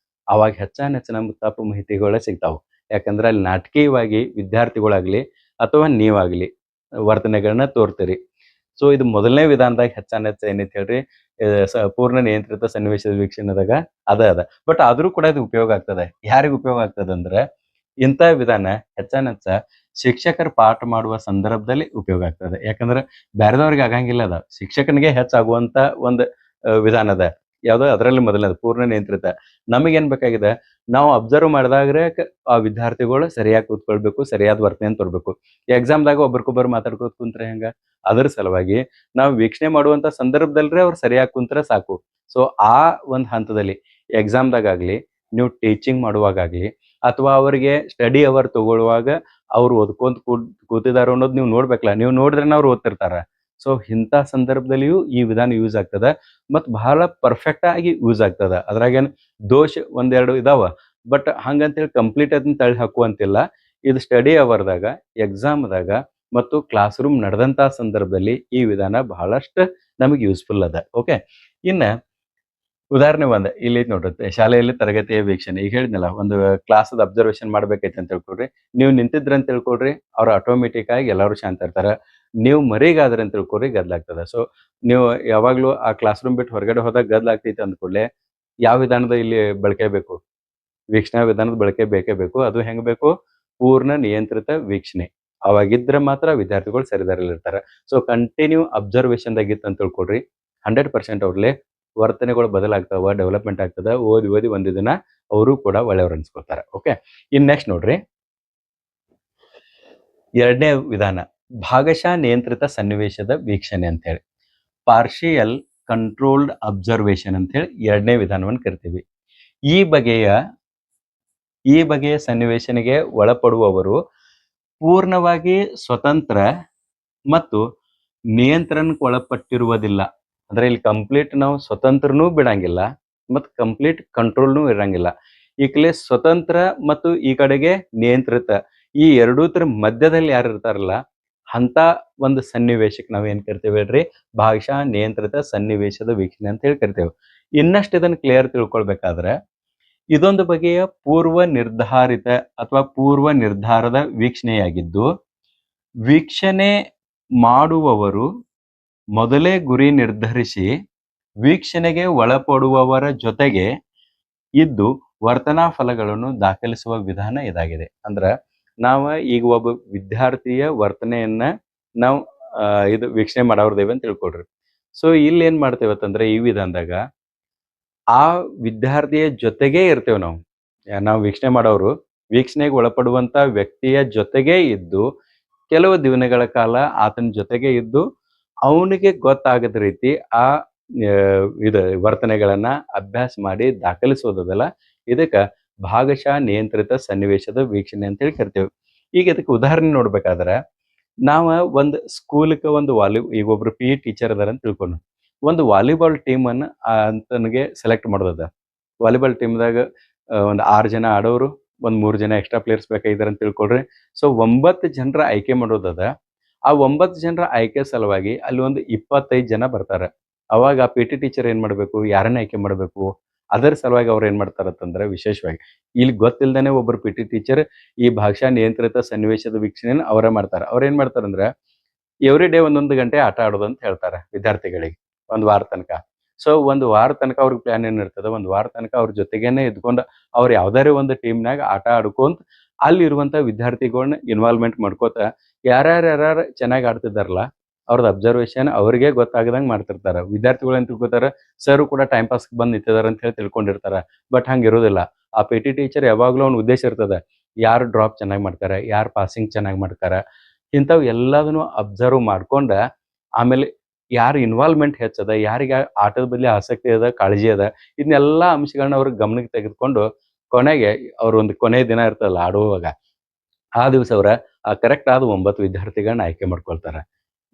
ಅವಾಗ ಹೆಚ್ಚಾನೆಚ್ಚು ನಮ್ಗೆ ತಪ್ಪು ಮಾಹಿತಿಗಳೇ ಸಿಗ್ತಾವೆ. ಯಾಕಂದ್ರೆ ಅಲ್ಲಿ ನಾಟಕೀಯವಾಗಿ ವಿದ್ಯಾರ್ಥಿಗಳಾಗ್ಲಿ ಅಥವಾ ನೀವಾಗ್ಲಿ ವರ್ತನೆಗಳನ್ನ ತೋರ್ತೀರಿ. ಸೊ ಇದು ಮೊದಲನೇ ವಿಧಾನದಾಗ ಹೆಚ್ಚಾನೆಚ್ಚು ಏನೈತೆ ಹೇಳ್ರಿ, ಪೂರ್ಣ ನಿಯಂತ್ರಿತ ಸನ್ನಿವೇಶದ ವೀಕ್ಷಣೆದಾಗ ಅದ. ಬಟ್ ಆದ್ರೂ ಕೂಡ ಇದು ಉಪಯೋಗ ಆಗ್ತದೆ. ಯಾರಿಗೆ ಉಪಯೋಗ ಆಗ್ತದೆ ಅಂದ್ರೆ, ಇಂಥ ವಿಧಾನ ಹೆಚ್ಚಾನೆಚ್ಚ ಶಿಕ್ಷಕರು ಪಾಠ ಮಾಡುವ ಸಂದರ್ಭದಲ್ಲಿ ಉಪಯೋಗ ಆಗ್ತದೆ. ಯಾಕಂದ್ರೆ ಬೇರೆದವ್ರಿಗೆ ಆಗಂಗಿಲ್ಲ, ಅದ ಶಿಕ್ಷಕನಿಗೆ ಹೆಚ್ಚಾಗುವಂತ ಒಂದು ವಿಧಾನ ಅದ. ಯಾವ್ದೋ ಅದರಲ್ಲಿ ಮೊದಲನೇದು ಪೂರ್ಣ ನಿಯಂತ್ರಿತ. ನಮಗೇನ್ ಬೇಕಾಗಿದೆ, ನಾವು ಅಬ್ಸರ್ವ್ ಮಾಡಿದಾಗ್ರೆ ಆ ವಿದ್ಯಾರ್ಥಿಗಳು ಸರಿಯಾಗಿ ಕೂತ್ಕೊಳ್ಬೇಕು, ಸರಿಯಾದ ವರ್ತನೆ ತೋರ್ಬೇಕು. ಎಕ್ಸಾಮ್ದಾಗ ಒಬ್ರಿಗೊಬ್ಬರು ಮಾತಾಡ್ಕೋತ ಕುಂತ್ರೆ ಹೆಂಗ, ಅದರ ಸಲುವಾಗಿ ನಾವು ವೀಕ್ಷಣೆ ಮಾಡುವಂತ ಸಂದರ್ಭದಲ್ರಿ ಅವ್ರು ಸರಿಯಾಗಿ ಕುಂತ್ರೆ ಸಾಕು. ಸೊ ಆ ಒಂದು ಹಂತದಲ್ಲಿ ಎಕ್ಸಾಮ್ದಾಗಲಿ, ನೀವು ಟೀಚಿಂಗ್ ಮಾಡುವಾಗಲಿ, ಅಥವಾ ಅವರಿಗೆ ಸ್ಟಡಿ ಅವರ್ ತಗೊಳ್ಳುವಾಗ ಅವ್ರು ಓದ್ಕೊಂತ ಕೂತಿದಾರ ಅನ್ನೋದು ನೀವು ನೋಡ್ಬೇಕಲ್ಲ. ನೀವು ನೋಡಿದ್ರೆ ಅವ್ರು ಓದ್ತಿರ್ತಾರ. ಸೊ ಇಂಥ ಸಂದರ್ಭದಲ್ಲಿಯೂ ಈ ವಿಧಾನ ಯೂಸ್ ಆಗ್ತದ, ಮತ್ತು ಬಹಳ ಪರ್ಫೆಕ್ಟ್ ಆಗಿ ಯೂಸ್ ಆಗ್ತದ. ಅದ್ರಾಗೇನು ದೋಷ ಒಂದೆರಡು ಇದಾವ, ಬಟ್ ಹಂಗಂತೇಳಿ ಕಂಪ್ಲೀಟ್ ಅದನ್ನ ತಳ್ಳಿ ಹಾಕುವಂತಿಲ್ಲ. ಇದು ಸ್ಟಡಿ ಅವರ್ದಾಗ, ಎಕ್ಸಾಮ್ದಾಗ ಮತ್ತು ಕ್ಲಾಸ್ ರೂಮ್ ನಡೆದಂತ ಸಂದರ್ಭದಲ್ಲಿ ಈ ವಿಧಾನ ಬಹಳಷ್ಟು ನಮಗೆ ಯೂಸ್ಫುಲ್ ಅದ. ಓಕೆ, ಇನ್ನ ಉದಾಹರಣೆ ಒಂದ ಇಲ್ಲಿ ನೋಡ್ರಿ, ಶಾಲೆಯಲ್ಲಿ ತರಗತಿಯ ವೀಕ್ಷಣೆ. ಈಗ ಹೇಳಿದ್ನಲ್ಲ, ಒಂದು ಕ್ಲಾಸದ ಅಬ್ಸರ್ವೇಷನ್ ಮಾಡ್ಬೇಕೈತೆ ಅಂತ ತಿಳ್ಕೊಳ್ರಿ, ನೀವು ನಿಂತಿದ್ರ ಅಂತ ತಿಳ್ಕೊಳ್ರಿ, ಅವ್ರು ಆಟೋಮೆಟಿಕ್ ಆಗಿ ಎಲ್ಲರೂ ಶಾಂತ ಇರ್ತಾರ. ನೀವು ಮರಿಗಾದ್ರೆ ಅಂತ ತಿಳ್ಕೊಳ್ರಿ, ಗದ್ಲಾಗ್ತದ. ಸೊ ನೀವು ಯಾವಾಗ್ಲೂ ಆ ಕ್ಲಾಸ್ ರೂಮ್ ಬಿಟ್ಟು ಹೊರಗಡೆ ಹೋದಾಗ ಗದ್ಲಾಗ್ತೈತೆ ಅಂದ್ಕೂಡ್ಲೆ ಯಾವ ವಿಧಾನದ ಇಲ್ಲಿ ಬಳಕೆ ಬೇಕು, ವೀಕ್ಷಣಾ ವಿಧಾನದ ಬಳಕೆ ಬೇಕೇ ಬೇಕು. ಅದು ಹೆಂಗ್ ಬೇಕು, ಪೂರ್ಣ ನಿಯಂತ್ರಿತ ವೀಕ್ಷಣೆ. ಅವಾಗಿದ್ರೆ ಮಾತ್ರ ವಿದ್ಯಾರ್ಥಿಗಳು ಸರಿದಾರಲ್ಲಿ ಇರ್ತಾರೆ. ಸೊ ಕಂಟಿನ್ಯೂ ಅಬ್ಸರ್ವೇಷನ್ದಾಗ ಇತ್ತು ಅಂತ ತಿಳ್ಕೊಳ್ರಿ, 100% ಅವ್ರಲ್ಲೇ ವರ್ತನೆಗಳು ಬದಲಾಗ್ತಾವ, ಡೆವಲಪ್ಮೆಂಟ್ ಆಗ್ತದ. ಓದಿ ಒಂದು ದಿನ ಅವರು ಕೂಡ ಒಳ್ಳೆಯವ್ರು ಅನ್ಸ್ಕೊಳ್ತಾರೆ. ಓಕೆ, ಇನ್ ನೆಕ್ಸ್ಟ್ ನೋಡ್ರಿ, ಎರಡನೇ ವಿಧಾನ ಭಾಗಶಃ ನಿಯಂತ್ರಿತ ಸನ್ನಿವೇಶದ ವೀಕ್ಷಣೆ ಅಂತ ಹೇಳಿ, ಪಾರ್ಷಿಯಲ್ ಕಂಟ್ರೋಲ್ಡ್ ಅಬ್ಸರ್ವೇಷನ್ ಅಂತ ಹೇಳಿ ಎರಡನೇ ವಿಧಾನವನ್ನು ಕರಿತೀವಿ. ಈ ಬಗೆಯ ಸನ್ನಿವೇಶನಿಗೆ ಒಳಪಡುವವರು ಪೂರ್ಣವಾಗಿ ಸ್ವತಂತ್ರ ಮತ್ತು ನಿಯಂತ್ರಣಕ್ಕೆ ಒಳಪಟ್ಟಿರುವುದಿಲ್ಲ. ಅಂದ್ರೆ ಇಲ್ಲಿ ಕಂಪ್ಲೀಟ್ ನಾವು ಸ್ವತಂತ್ರನೂ ಬಿಡಂಗಿಲ್ಲ ಮತ್ತು ಕಂಪ್ಲೀಟ್ ಕಂಟ್ರೋಲ್ನೂ ಇರಂಗಿಲ್ಲ. ಈ ಕಡೆ ಸ್ವತಂತ್ರ ಮತ್ತು ಈ ಕಡೆಗೆ ನಿಯಂತ್ರಿತ, ಈ ಎರಡೂ ತರ ಮಧ್ಯದಲ್ಲಿ ಯಾರು ಇರ್ತಾರಲ್ಲ, ಅಂತ ಒಂದು ಸನ್ನಿವೇಶಕ್ಕೆ ನಾವು ಏನ್ ಕರಿತೇವೆ ಹೇಳ್ರಿ, ಭಾಗಶಃ ನಿಯಂತ್ರಿತ ಸನ್ನಿವೇಶದ ವೀಕ್ಷಣೆ ಅಂತ ಹೇಳಿ ಕರಿತೇವೆ. ಇನ್ನಷ್ಟು ಇದನ್ನು ಕ್ಲಿಯರ್ ತಿಳ್ಕೊಳ್ಬೇಕಾದ್ರೆ, ಇದೊಂದು ಬಗೆಯ ಪೂರ್ವ ನಿರ್ಧಾರಿತ ಅಥವಾ ಪೂರ್ವ ನಿರ್ಧಾರದ ವೀಕ್ಷಣೆಯಾಗಿದ್ದು, ವೀಕ್ಷಣೆ ಮಾಡುವವರು ಮೊದಲೇ ಗುರಿ ನಿರ್ಧರಿಸಿ ವೀಕ್ಷಣೆಗೆ ಒಳಪಡುವವರ ಜೊತೆಗೆ ಇದ್ದು ವರ್ತನಾ ಫಲಗಳನ್ನು ದಾಖಲಿಸುವ ವಿಧಾನ ಇದಾಗಿದೆ. ಅಂದ್ರ ನಾವು ಈಗ ಒಬ್ಬ ವಿದ್ಯಾರ್ಥಿಯ ವರ್ತನೆಯನ್ನ ನಾವು ಇದು ವೀಕ್ಷಣೆ ಮಾಡೋರ್ದೇವೆ ಅಂತ ತಿಳ್ಕೊಳ್ರಿ. ಸೊ ಇಲ್ಲಿ ಏನ್ ಮಾಡ್ತೇವೆ ಅಂತಂದ್ರೆ ಈ ವಿಧಾನದಾಗ ಆ ವಿದ್ಯಾರ್ಥಿಯ ಜೊತೆಗೇ ಇರ್ತೇವೆ ನಾವು. ನಾವು ವೀಕ್ಷಣೆ ಮಾಡೋರು ವೀಕ್ಷಣೆಗೆ ಒಳಪಡುವಂತ ವ್ಯಕ್ತಿಯ ಜೊತೆಗೇ ಇದ್ದು ಕೆಲವು ದಿನಗಳ ಕಾಲ ಆತನ ಜೊತೆಗೆ ಇದ್ದು ಅವನಿಗೆ ಗೊತ್ತಾಗದ ರೀತಿ ಆ ಇದು ವರ್ತನೆಗಳನ್ನ ಅಭ್ಯಾಸ ಮಾಡಿ ದಾಖಲಿಸೋದಲ್ಲ, ಇದಕ್ಕೆ ಭಾಗಶಃ ನಿಯಂತ್ರಿತ ಸನ್ನಿವೇಶದ ವೀಕ್ಷಣೆ ಅಂತೇಳಿ ಕರಿತೇವೆ. ಈಗ ಇದಕ್ಕೆ ಉದಾಹರಣೆ ನೋಡ್ಬೇಕಾದ್ರೆ ನಾವು ಒಂದು ಸ್ಕೂಲ್ಗೆ ಒಂದು ಈಗ ಒಬ್ರು PE ಟೀಚರ್ ಅದಾರ ಅಂತ ತಿಳ್ಕೊಂಡು ಒಂದು ವಾಲಿಬಾಲ್ ಟೀಮನ್ನು ಅಂತನಿಗೆ ಸೆಲೆಕ್ಟ್ ಮಾಡೋದದ. ವಾಲಿಬಾಲ್ ಟೀಮ್ದಾಗ ಒಂದು 6 ಜನ ಆಡೋರು, ಒಂದು 3 ಜನ ಎಕ್ಸ್ಟ್ರಾ ಪ್ಲೇಯರ್ಸ್ ಬೇಕಾಗಿದ್ದಾರೆ ಅಂತ ತಿಳ್ಕೊಳ್ರಿ. ಸೊ 9 ಜನರ ಆಯ್ಕೆ ಮಾಡೋದದ. ಆ 9 ಜನರ ಆಯ್ಕೆ ಸಲುವಾಗಿ ಅಲ್ಲಿ ಒಂದು 25 ಜನ ಬರ್ತಾರೆ. ಅವಾಗ ಆ PT ಟೀಚರ್ ಏನ್ ಮಾಡಬೇಕು, ಯಾರನ್ನ ಆಯ್ಕೆ ಮಾಡಬೇಕು, ಅದರ ಸಲುವಾಗಿ ಅವ್ರು ಏನ್ ಮಾಡ್ತಾರಂತಂದ್ರೆ ವಿಶೇಷವಾಗಿ ಇಲ್ಲಿ ಗೊತ್ತಿಲ್ದೇನೆ ಒಬ್ಬರು PT ಟೀಚರ್ ಈ ಭಾಷಾ ನಿಯಂತ್ರಿತ ಸನ್ನಿವೇಶದ ವೀಕ್ಷಣೆನ ಅವರೇ ಮಾಡ್ತಾರೆ. ಅವ್ರು ಏನ್ ಮಾಡ್ತಾರಂದ್ರೆ ಎವ್ರಿ ಡೇ 1 ಗಂಟೆ ಆಟ ಆಡೋದು ಅಂತ ಹೇಳ್ತಾರೆ ವಿದ್ಯಾರ್ಥಿಗಳಿಗೆ ಒಂದು ವಾರ ತನಕ. ಸೊ ಒಂದು ವಾರ ತನಕ ಅವ್ರಿಗೆ ಪ್ಲಾನ್ ಏನಿರ್ತದೆ, ಒಂದು ವಾರ ತನಕ ಅವ್ರ ಜೊತೆಗೇನೆ ಇದ್ಕೊಂಡು ಅವ್ರು ಯಾವ್ದಾರ ಒಂದು ಟೀಮ್ನಾಗ ಆಟ ಆಡ್ಕೊಂತ ಅಲ್ಲಿರುವಂತ ವಿದ್ಯಾರ್ಥಿಗಳನ್ನ ಇನ್ವಾಲ್ವ್ಮೆಂಟ್ ಮಾಡ್ಕೋತ ಯಾರ್ಯಾರು ಚೆನ್ನಾಗಿ ಆಡ್ತಿದಾರಲ್ಲ ಅವ್ರದ್ದು ಅಬ್ಸರ್ವೇಷನ್ ಅವ್ರಿಗೆ ಗೊತ್ತಾಗದಂಗೆ ಮಾಡ್ತಿರ್ತಾರೆ. ವಿದ್ಯಾರ್ಥಿಗಳು ಏನ್ ತಿಳ್ಕೊತಾರ, ಸರ್ ಕೂಡ ಟೈಮ್ ಪಾಸ್ ಬಂದ್ ನಿಂತಿದಾರ ಅಂತ ಹೇಳಿ ತಿಳ್ಕೊಂಡಿರ್ತಾರ. ಬಟ್ ಹಂಗಿರೋದಿಲ್ಲ. ಆ PT ಟೀಚರ್ ಯಾವಾಗ್ಲೂ ಅವ್ನ ಉದ್ದೇಶ ಇರ್ತದೆ, ಯಾರು ಡ್ರಾಪ್ ಚೆನ್ನಾಗಿ ಮಾಡ್ತಾರೆ, ಯಾರು ಪಾಸಿಂಗ್ ಚೆನ್ನಾಗಿ ಮಾಡ್ತಾರೆ, ಇಂಥವು ಎಲ್ಲದನ್ನು ಅಬ್ಸರ್ವ್ ಮಾಡ್ಕೊಂಡ ಆಮೇಲೆ ಯಾರು ಇನ್ವಾಲ್ವ್ಮೆಂಟ್ ಹೆಚ್ಚದ, ಯಾರಿಗೆ ಆಟದ ಬಗ್ಗೆ ಆಸಕ್ತಿ ಅದ, ಕಾಳಜಿ ಅದ, ಇದನ್ನೆಲ್ಲ ಅಂಶಗಳನ್ನ ಅವ್ರ ಗಮನಕ್ಕೆ ತೆಗೆದುಕೊಂಡು ಕೊನೆಗೆ ಅವ್ರ ಒಂದು ಕೊನೆಯ ದಿನ ಇರ್ತದಲ್ಲ ಆಡುವಾಗ, ಆ ದಿವಸ ಅವ್ರ ಕರೆಕ್ಟ್ ಆದ 9 ವಿದ್ಯಾರ್ಥಿಗಳನ್ನ ಆಯ್ಕೆ ಮಾಡ್ಕೊಳ್ತಾರೆ.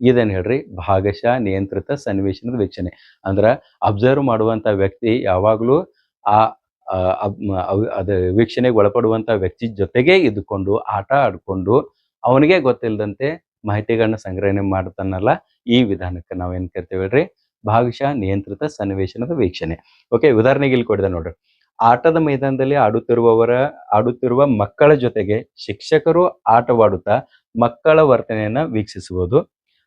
ಇದೇನ್ ಹೇಳ್ರಿ ಭಾಗಶಃ ನಿಯಂತ್ರಿತ ಸನ್ನಿವೇಶನದ ವೀಕ್ಷಣೆ. ಅಂದ್ರ ಅಬ್ಸರ್ವ್ ಮಾಡುವಂತ ವ್ಯಕ್ತಿ ಯಾವಾಗ್ಲೂ ಆ ಅದು ವೀಕ್ಷಣೆಗೆ ಒಳಪಡುವಂತ ವ್ಯಕ್ತಿ ಜೊತೆಗೆ ಇದ್ಕೊಂಡು ಆಟ ಆಡ್ಕೊಂಡು ಅವನಿಗೆ ಗೊತ್ತಿಲ್ಲದಂತೆ ಮಾಹಿತಿಗಳನ್ನ ಸಂಗ್ರಹಣೆ ಮಾಡ್ತಾನಲ್ಲ, ಈ ವಿಧಾನಕ್ಕೆ ನಾವೇನ್ ಕರಿತೇವೆ ಹೇಳ್ರಿ ಭಾಗಶಃ ನಿಯಂತ್ರಿತ ಸನ್ನಿವೇಶನದ ವೀಕ್ಷಣೆ. ಓಕೆ, ಉದಾಹರಣೆಗೆ ಇಲ್ಲಿ ಕೊಡಿದೆ ನೋಡ್ರಿ. ಆಟದ ಮೈದಾನದಲ್ಲಿ ಆಡುತ್ತಿರುವ ಮಕ್ಕಳ ಜೊತೆಗೆ ಶಿಕ್ಷಕರು ಆಟವಾಡುತ್ತಾ ಮಕ್ಕಳ ವರ್ತನೆಯನ್ನ ವೀಕ್ಷಿಸಬಹುದು.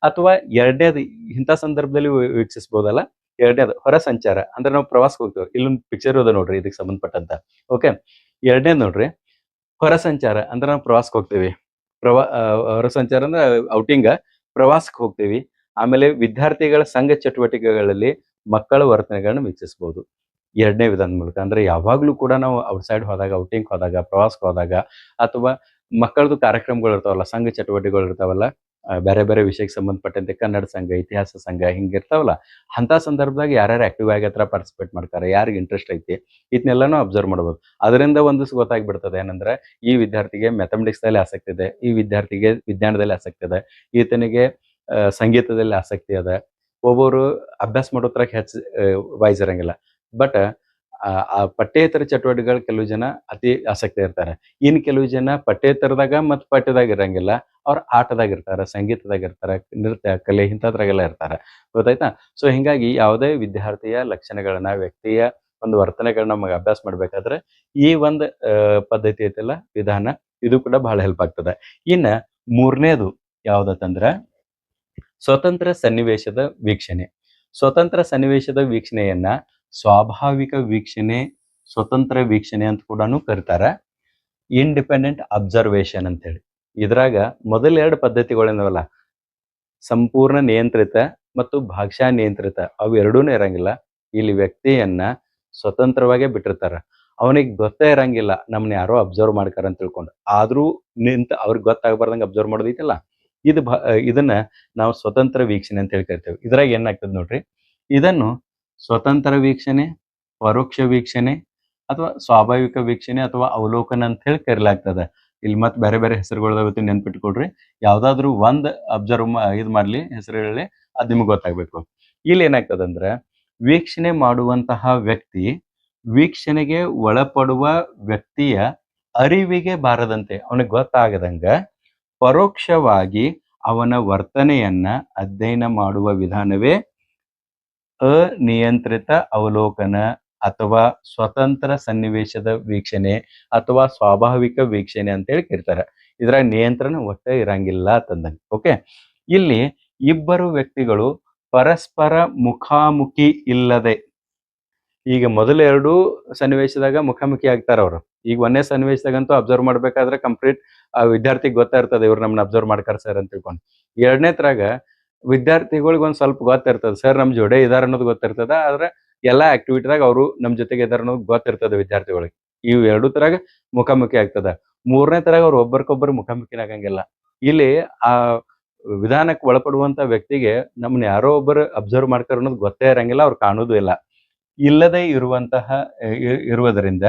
ಅಥವಾ ಎರಡನೇದು ಇಂಥ ಸಂದರ್ಭದಲ್ಲಿ ವೀಕ್ಷಿಸಬಹುದಲ್ಲ. ಎರಡನೇದು ಹೊರ ಸಂಚಾರ ಅಂದ್ರೆ ನಾವು ಪ್ರವಾಸಕ್ಕೆ ಹೋಗ್ತೇವೆ. ಇಲ್ಲೊಂದು ಪಿಕ್ಚರ್ ಅದ ನೋಡ್ರಿ ಇದಕ್ಕೆ ಸಂಬಂಧಪಟ್ಟಂತ. ಓಕೆ, ಎರಡನೇದು ನೋಡ್ರಿ ಹೊರ ಸಂಚಾರ ಅಂದ್ರೆ ನಾವು ಪ್ರವಾಸಕ್ಕೆ ಹೋಗ್ತೇವಿ. ಹೊರ ಸಂಚಾರ ಅಂದ್ರೆ ಔಟಿಂಗ್, ಪ್ರವಾಸಕ್ಕೆ ಹೋಗ್ತೇವಿ. ಆಮೇಲೆ ವಿದ್ಯಾರ್ಥಿಗಳ ಸಂಘ ಚಟುವಟಿಕೆಗಳಲ್ಲಿ ಮಕ್ಕಳ ವರ್ತನೆಗಳನ್ನ ವೀಕ್ಷಿಸಬಹುದು ಎರಡನೇ ವಿಧಾನದ ಮೂಲಕ. ಅಂದ್ರೆ ಯಾವಾಗ್ಲೂ ಕೂಡ ನಾವು ಔಟ್ಸೈಡ್ ಹೋದಾಗ, ಔಟಿಂಗ್ ಹೋದಾಗ, ಪ್ರವಾಸಕ್ಕೆ ಹೋದಾಗ, ಅಥವಾ ಮಕ್ಕಳದು ಕಾರ್ಯಕ್ರಮಗಳು ಇರ್ತಾವಲ್ಲ, ಸಂಘ ಚಟುವಟಿಕೆಗಳು ಇರ್ತಾವಲ್ಲ, ಬೇರೆ ಬೇರೆ ವಿಷಯಕ್ಕೆ ಸಂಬಂಧಪಟ್ಟಂತೆ ಕನ್ನಡ ಸಂಘ, ಇತಿಹಾಸ ಸಂಘ ಹಿಂಗಿರ್ತಾವಲ್ಲ, ಅಂತ ಸಂದರ್ಭದಾಗ ಯಾರ್ಯಾರು ಆಕ್ಟಿವ್ ಆಗಿ ಹತ್ರ ಪಾರ್ಟಿಸಿಪೇಟ್ ಮಾಡ್ತಾರೆ, ಯಾರಿಗೆ ಇಂಟ್ರೆಸ್ಟ್ ಐತಿ, ಇದನ್ನೆಲ್ಲಾನು ಅಬ್ಸರ್ವ್ ಮಾಡ್ಬೋದು. ಅದರಿಂದ ಒಂದು ಗೊತ್ತಾಗ್ಬಿಡ್ತದೆ ಏನಂದ್ರೆ ಈ ವಿದ್ಯಾರ್ಥಿಗೆ ಮ್ಯಾಥಮೆಟಿಕ್ಸ್ ದಲ್ಲಿ ಆಸಕ್ತಿ ಇದೆ, ಈ ವಿದ್ಯಾರ್ಥಿಗೆ ವಿಜ್ಞಾನದಲ್ಲಿ ಆಸಕ್ತಿ ಇದೆ, ಈತನಿಗೆ ಸಂಗೀತದಲ್ಲಿ ಆಸಕ್ತಿ ಅದ. ಒಬ್ಬೊಬ್ರು ಅಭ್ಯಾಸ ಮಾಡೋತ್ರ ಹೆಚ್ಚು ವೈಸ್ ಇರಂಗಿಲ್ಲ. ಬಟ್ ಆ ಪಠ್ಯೇತರ ಚಟುವಟಿಕೆಗಳು ಕೆಲವು ಜನ ಅತಿ ಆಸಕ್ತಿ ಇರ್ತಾರೆ. ಇನ್ನು ಕೆಲವು ಜನ ಪಠ್ಯೇತರದಾಗ ಮತ್ತು ಪಠ್ಯದಾಗ ಇರಂಗಿಲ್ಲ, ಅವ್ರು ಆಟದಾಗ ಇರ್ತಾರೆ, ಸಂಗೀತದಾಗ ಇರ್ತಾರೆ, ನೃತ್ಯ ಕಲೆ ಇಂಥದ್ರಾಗೆಲ್ಲ ಇರ್ತಾರೆ. ಗೊತ್ತಾಯ್ತಾ? ಸೊ ಹಿಂಗಾಗಿ ಯಾವುದೇ ವಿದ್ಯಾರ್ಥಿಯ ಲಕ್ಷಣಗಳನ್ನ, ವ್ಯಕ್ತಿಯ ಒಂದು ವರ್ತನೆಗಳನ್ನ ನಮಗೆ ಅಭ್ಯಾಸ ಮಾಡ್ಬೇಕಾದ್ರೆ ಈ ಒಂದು ಪದ್ಧತಿ ಐತಲ್ಲ, ವಿಧಾನ, ಇದು ಕೂಡ ಬಹಳ ಹೆಲ್ಪ್ ಆಗ್ತದೆ. ಇನ್ನ ಮೂರನೇದು ಯಾವ್ದಂದ್ರ ಸ್ವತಂತ್ರ ಸನ್ನಿವೇಶದ ವೀಕ್ಷಣೆ. ಸ್ವತಂತ್ರ ಸನ್ನಿವೇಶದ ವೀಕ್ಷಣೆಯನ್ನ ಸ್ವಾಭಾವಿಕ ವೀಕ್ಷಣೆ, ಸ್ವತಂತ್ರ ವೀಕ್ಷಣೆ ಅಂತ ಕೂಡ ಕರೀತಾರೆ. ಇಂಡಿಪೆಂಡೆಂಟ್ ಅಬ್ಸರ್ವೇಷನ್ ಅಂತ ಹೇಳಿ. ಇದ್ರಾಗ ಮೊದಲ 2 ಪದ್ಧತಿಗಳೇನವಲ್ಲ, ಸಂಪೂರ್ಣ ನಿಯಂತ್ರಿತ ಮತ್ತು ಭಾಗಶಃ ನಿಯಂತ್ರಿತ, ಅವು ಎರಡೂನು ಇರಂಗಿಲ್ಲ. ಇಲ್ಲಿ ವ್ಯಕ್ತಿಯನ್ನ ಸ್ವತಂತ್ರವಾಗೇ ಬಿಟ್ಟಿರ್ತಾರ. ಅವನಿಗೆ ಗೊತ್ತೇ ಇರಂಗಿಲ್ಲ ನಮ್ನ ಯಾರೋ ಅಬ್ಸರ್ವ್ ಮಾಡ್ತಾರ ಅಂತ ತಿಳ್ಕೊಂಡು. ಆದ್ರೂ ನಿಂತ ಅವ್ರಿಗೆ ಗೊತ್ತಾಗಬಾರ್ದಂಗೆ ಅಬ್ಸರ್ವ್ ಮಾಡೋದೈತಲ್ಲ, ಇದನ್ನ ನಾವು ಸ್ವತಂತ್ರ ವೀಕ್ಷಣೆ ಅಂತ ಹೇಳಿ ಕರಿತೇವೆ. ಇದ್ರಾಗ ಏನಾಗ್ತದೆ ನೋಡ್ರಿ, ಇದನ್ನು ಸ್ವತಂತ್ರ ವೀಕ್ಷಣೆ, ಪರೋಕ್ಷ ವೀಕ್ಷಣೆ, ಅಥವಾ ಸ್ವಾಭಾವಿಕ ವೀಕ್ಷಣೆ ಅಥವಾ ಅವಲೋಕನ ಅಂತ ಹೇಳಿ ಕರೀಲಾಗ್ತದೆ. ಇಲ್ಲಿ ಮತ್ತೆ ಬೇರೆ ಬೇರೆ ಹೆಸರುಗಳು ನೆನ್ಪಿಟ್ಕೊಡ್ರಿ. ಯಾವ್ದಾದ್ರು ಒಂದ್ ಅಬ್ಸರ್ವ್ ಇದು ಮಾಡ್ಲಿ, ಹೆಸರು ಹೇಳಿ, ಅದ್ ನಿಮ್ಗೆ ಗೊತ್ತಾಗ್ಬೇಕು. ಇಲ್ಲಿ ಏನಾಗ್ತದಂದ್ರೆ ವೀಕ್ಷಣೆ ಮಾಡುವಂತಹ ವ್ಯಕ್ತಿ ವೀಕ್ಷಣೆಗೆ ಒಳಪಡುವ ವ್ಯಕ್ತಿಯ ಅರಿವಿಗೆ ಬಾರದಂತೆ, ಅವನಿಗೆ ಗೊತ್ತಾಗದಂಗ ಪರೋಕ್ಷವಾಗಿ ಅವನ ವರ್ತನೆಯನ್ನ ಅಧ್ಯಯನ ಮಾಡುವ ವಿಧಾನವೇ ಅನಿಯಂತ್ರಿತ ಅವಲೋಕನ ಅಥವಾ ಸ್ವತಂತ್ರ ಸನ್ನಿವೇಶದ ವೀಕ್ಷಣೆ ಅಥವಾ ಸ್ವಾಭಾವಿಕ ವೀಕ್ಷಣೆ ಅಂತೇಳಿ ಕರೀತಾರೆ. ಇದರ ನಿಯಂತ್ರಣ ಒಟ್ಟೆ ಇರಂಗಿಲ್ಲ ಅಂತಂದಂಗೆ. ಓಕೆ, ಇಲ್ಲಿ ಇಬ್ಬರು ವ್ಯಕ್ತಿಗಳು ಪರಸ್ಪರ ಮುಖಾಮುಖಿ ಇಲ್ಲದೆ, ಈಗ ಮೊದಲ 2 ಸನ್ನಿವೇಶದಾಗ ಮುಖಾಮುಖಿ ಆಗ್ತಾರ ಅವರು, ಈಗ ಒಂದೇ ಸನ್ನಿವೇಶದಾಗಂತೂ ಅಬ್ಸರ್ವ್ ಮಾಡ್ಬೇಕಾದ್ರೆ ಕಂಪ್ಲೀಟ್ ಆ ವಿದ್ಯಾರ್ಥಿಗೆ ಗೊತ್ತಾಗ್ತದೆ ಇವ್ರು ನಮ್ಮನ್ನ ಅಬ್ಸರ್ವ್ ಮಾಡ್ತಾರ ಸರ್ ಅಂತ ತಿಳ್ಕೊಂಡು. ಎರಡನೇ ತರಾಗ ವಿದ್ಯಾರ್ಥಿಗಳಿಗೆ ಒಂದ್ ಸ್ವಲ್ಪ ಗೊತ್ತಿರ್ತದೆ ಸರ್ ನಮ್ ಜೋಡೆ ಇದಾರ ಅನ್ನೋದು ಗೊತ್ತಿರ್ತದ. ಆದ್ರೆ ಎಲ್ಲಾ ಆಕ್ಟಿವಿಟಿದಾಗ ಅವರು ನಮ್ ಜೊತೆಗೆ ಇದಾರ ಅನ್ನೋದು ಗೊತ್ತಿರ್ತದೆ ವಿದ್ಯಾರ್ಥಿಗಳಿಗೆ. ಇವು ಎರಡು ತರಾಗ ಮುಖಾಮುಖಿ ಆಗ್ತದ. ಮೂರನೇ ತರಾಗ ಅವ್ರು ಒಬ್ಬರಿಗೊಬ್ಬರು ಮುಖಾಮುಖಿನ ಆಗಂಗಿಲ್ಲ. ಇಲ್ಲಿ ಆ ವಿಧಾನಕ್ಕೆ ಒಳಪಡುವಂತ ವ್ಯಕ್ತಿಗೆ ನಮ್ಮನ್ನ ಯಾರೋ ಒಬ್ಬರು ಅಬ್ಸರ್ವ್ ಮಾಡ್ತಾರ ಅನ್ನೋದು ಗೊತ್ತೇ ಇರಂಗಿಲ್ಲ, ಅವ್ರು ಕಾಣೋದು ಇಲ್ಲ. ಇಲ್ಲದೆ ಇರುವಂತಹ ಇರುವುದರಿಂದ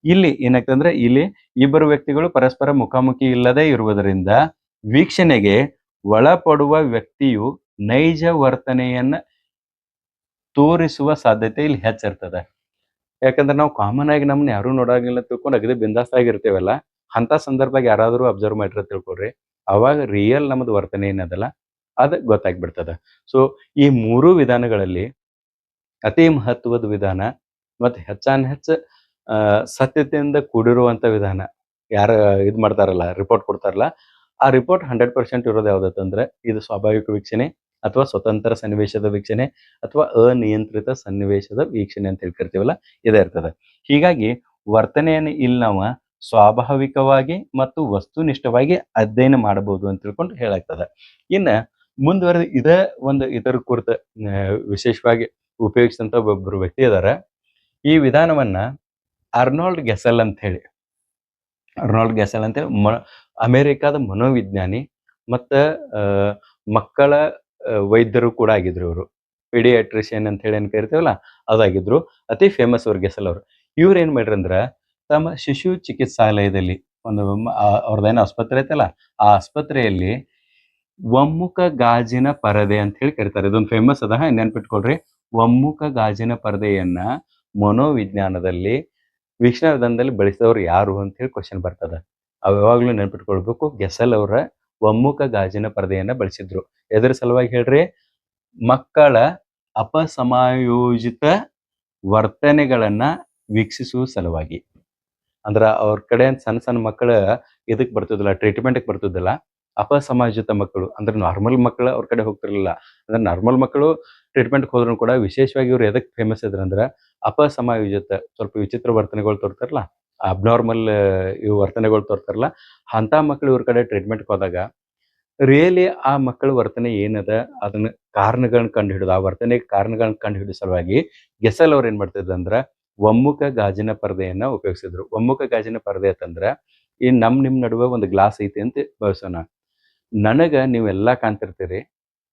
ಇಲ್ಲಿ ಏನಾಗ್ತಂದ್ರೆ ಇಲ್ಲಿ ಇಬ್ಬರು ವ್ಯಕ್ತಿಗಳು ಪರಸ್ಪರ ಮುಖಾಮುಖಿ ಇಲ್ಲದೆ ಇರುವುದರಿಂದ ವೀಕ್ಷಣೆಗೆ ಒಳಪಡುವ ವ್ಯಕ್ತಿಯು ನೈಜ ವರ್ತನೆಯನ್ನ ತೋರಿಸುವ ಸಾಧ್ಯತೆ ಇಲ್ಲಿ ಹೆಚ್ಚಿರ್ತದೆ. ಯಾಕಂದ್ರೆ ನಾವು ಕಾಮನ್ ಆಗಿ ನಮ್ಮನ್ನ ಯಾರು ನೋಡಂಗಿಲ್ಲ ತಿಳ್ಕೊಂಡು ಅಗದಿ ಬಿಂದಾಸ್ ಆಗಿರ್ತೇವಲ್ಲ, ಅಂತ ಸಂದರ್ಭದಾಗ ಯಾರಾದ್ರೂ ಅಬ್ಸರ್ವ್ ಮಾಡಿರ ತಿಳ್ಕೊಳ್ರಿ, ಅವಾಗ ರಿಯಲ್ ನಮ್ದು ವರ್ತನೆ ಏನದಲ್ಲ ಅದು ಗೊತ್ತಾಗ್ಬಿಡ್ತದ. ಸೊ ಈ ಮೂರು ವಿಧಾನಗಳಲ್ಲಿ ಅತಿ ಮಹತ್ವದ ವಿಧಾನ ಮತ್ತೆ ಹೆಚ್ಚಾನ್ ಹೆಚ್ಚ ಸತ್ಯತೆಯಿಂದ ಕೂಡಿರುವಂತ ವಿಧಾನ ಯಾರ ಇದ್ ಮಾಡ್ತಾರಲ್ಲ, ರಿಪೋರ್ಟ್ ಕೊಡ್ತಾರಲ್ಲ, ಆ ರಿಪೋರ್ಟ್ 100% ಇರೋದು ಯಾವ್ದಂದ್ರೆ ಇದು ಸ್ವಾಭಾವಿಕ ವೀಕ್ಷಣೆ ಅಥವಾ ಸ್ವತಂತ್ರ ಸನ್ನಿವೇಶದ ವೀಕ್ಷಣೆ ಅಥವಾ ಅನಿಯಂತ್ರಿತ ಸನ್ನಿವೇಶದ ವೀಕ್ಷಣೆ ಅಂತ ಹೇಳ್ಕರ್ತೀವಲ್ಲ, ಇದೇ ಇರ್ತದೆ. ಹೀಗಾಗಿ ವರ್ತನೆಯನ್ನು ಇಲ್ಲಿ ನಾವು ಸ್ವಾಭಾವಿಕವಾಗಿ ಮತ್ತು ವಸ್ತುನಿಷ್ಠವಾಗಿ ಅಧ್ಯಯನ ಮಾಡಬಹುದು ಅಂತ ತಿಳ್ಕೊಂಡು ಹೇಳಾಗ್ತದೆ. ಇನ್ನ ಮುಂದುವರೆದು ಇದರ ಕುರಿತ ವಿಶೇಷವಾಗಿ ಉಪಯೋಗಿಸಿದಂತ ಒಬ್ಬರು ವ್ಯಕ್ತಿ ಇದಾರ. ಈ ವಿಧಾನವನ್ನ ಅರ್ನಾಲ್ಡ್ ಗೆಸೆಲ್ ಅಂತ ಹೇಳಿ ಅಮೆರಿಕಾದ ಮನೋವಿಜ್ಞಾನಿ ಮತ್ತ ಮಕ್ಕಳ ವೈದ್ಯರು ಕೂಡ ಆಗಿದ್ರು. ಇವರು ಪೀಡಿಯಾಟ್ರಿಷಿಯನ್ ಅಂತ ಹೇಳಿ ಏನ್ ಕರಿತೀವಲ್ಲ ಅದಾಗಿದ್ರು. ಅತಿ ಫೇಮಸ್ ಅವ್ರು ಗೆಸೆಲ್ ಅವರು. ಇವ್ರು ಏನ್ ಮಾಡ್ರಂದ್ರ ತಮ್ಮ ಶಿಶು ಚಿಕಿತ್ಸಾಲಯದಲ್ಲಿ ಒಂದು ಅವ್ರದ್ದೇನೋ ಆಸ್ಪತ್ರೆ ಐತಲ್ಲ, ಆ ಆಸ್ಪತ್ರೆಯಲ್ಲಿ ಒಮ್ಮುಖ ಗಾಜಿನ ಪರದೆ ಅಂತ ಹೇಳಿ ಕರೀತಾರೆ. ಇದೊಂದು ಫೇಮಸ್ ಅದ, ನೆನ್ಪಿಟ್ಕೊಳ್ರಿ. ಒಮ್ಮುಖ ಗಾಜಿನ ಪರದೆಯನ್ನ ಮನೋವಿಜ್ಞಾನದಲ್ಲಿ ವೀಕ್ಷಣಾ ವಿಧಾನದಲ್ಲಿ ಬಳಸಿದವರು ಯಾರು ಅಂತ ಹೇಳಿ ಕ್ವಶನ್ ಬರ್ತದ. ಅವ್ ಯಾವಾಗ್ಲೂ ನೆನ್ಪಿಟ್ಕೊಳ್ಬೇಕು. ಗೆಸೆಲ್ ಅವರ ಒಮ್ಮುಖ ಗಾಜಿನ ಪರದೆಯನ್ನ ಬಳಸಿದ್ರು. ಎದ್ರ ಸಲುವಾಗಿ ಹೇಳ್ರಿ? ಮಕ್ಕಳ ಅಪಸಮಾಯೋಜಿತ ವರ್ತನೆಗಳನ್ನ ವೀಕ್ಷಿಸುವ ಸಲುವಾಗಿ. ಅಂದ್ರ ಅವ್ರ ಕಡೆ ಸಣ್ಣ ಸಣ್ಣ ಮಕ್ಕಳ ಇದಕ್ ಬರ್ತಿದ್ದಿಲ್ಲ, ಟ್ರೀಟ್ಮೆಂಟ್ಗೆ ಬರ್ತಿದ್ದಿಲ್ಲ. ಅಪಸಮಾಯೋಜಿತ ಮಕ್ಕಳು ಅಂದ್ರೆ ನಾರ್ಮಲ್ ಮಕ್ಕಳು ಅವ್ರ ಕಡೆ ಹೋಗ್ತಿರ್ಲಿಲ್ಲ. ಅಂದ್ರೆ ನಾರ್ಮಲ್ ಮಕ್ಕಳು ಟ್ರೀಟ್ಮೆಂಟ್ಗೆ ಹೋದ್ರು ಕೂಡ ವಿಶೇಷವಾಗಿ ಇವ್ರು ಎದಕ್ ಫೇಮಸ್ ಇದ್ರಂದ್ರ ಅಪಸಮಾಯೋಜಿತ ಸ್ವಲ್ಪ ವಿಚಿತ್ರ ವರ್ತನೆಗಳು ತೋರ್ತಾರಲ್ಲ, ಅಬ್ನಾರ್ಮಲ್ ಇವು ವರ್ತನೆಗಳು ತೋರ್ತಾರಲ್ಲ, ಅಂತ ಮಕ್ಕಳು ಇವ್ರ ಕಡೆ ಟ್ರೀಟ್ಮೆಂಟ್ಗೆ ಹೋದಾಗ ರಿಯಲಿ ಆ ಮಕ್ಕಳ ವರ್ತನೆ ಏನದ ಅದನ್ನ ಕಾರಣಗಳನ್ನ ಕಂಡು ಹಿಡಿದು ಆ ವರ್ತನೆಗೆ ಕಾರಣಗಳನ್ನ ಕಂಡು ಹಿಡಿದ ಸಲುವಾಗಿ ಗೆಸೆಲ್ ಅವ್ರು ಏನ್ ಮಾಡ್ತಿದ್ರು ಅಂದ್ರ ಒಮ್ಮುಖ ಗಾಜಿನ ಪರದೆಯನ್ನ ಉಪಯೋಗಿಸಿದ್ರು. ಒಮ್ಮುಖ ಗಾಜಿನ ಪರದೆ ಅಂತಂದ್ರ ಈ ನಿಮ್ ನಡುವೆ ಒಂದು ಗ್ಲಾಸ್ ಐತಿ ಅಂತ ಭಾವಿಸೋಣ. ನನಗ ನೀವೆಲ್ಲಾ ಕಾಣ್ತಿರ್ತೀರಿ,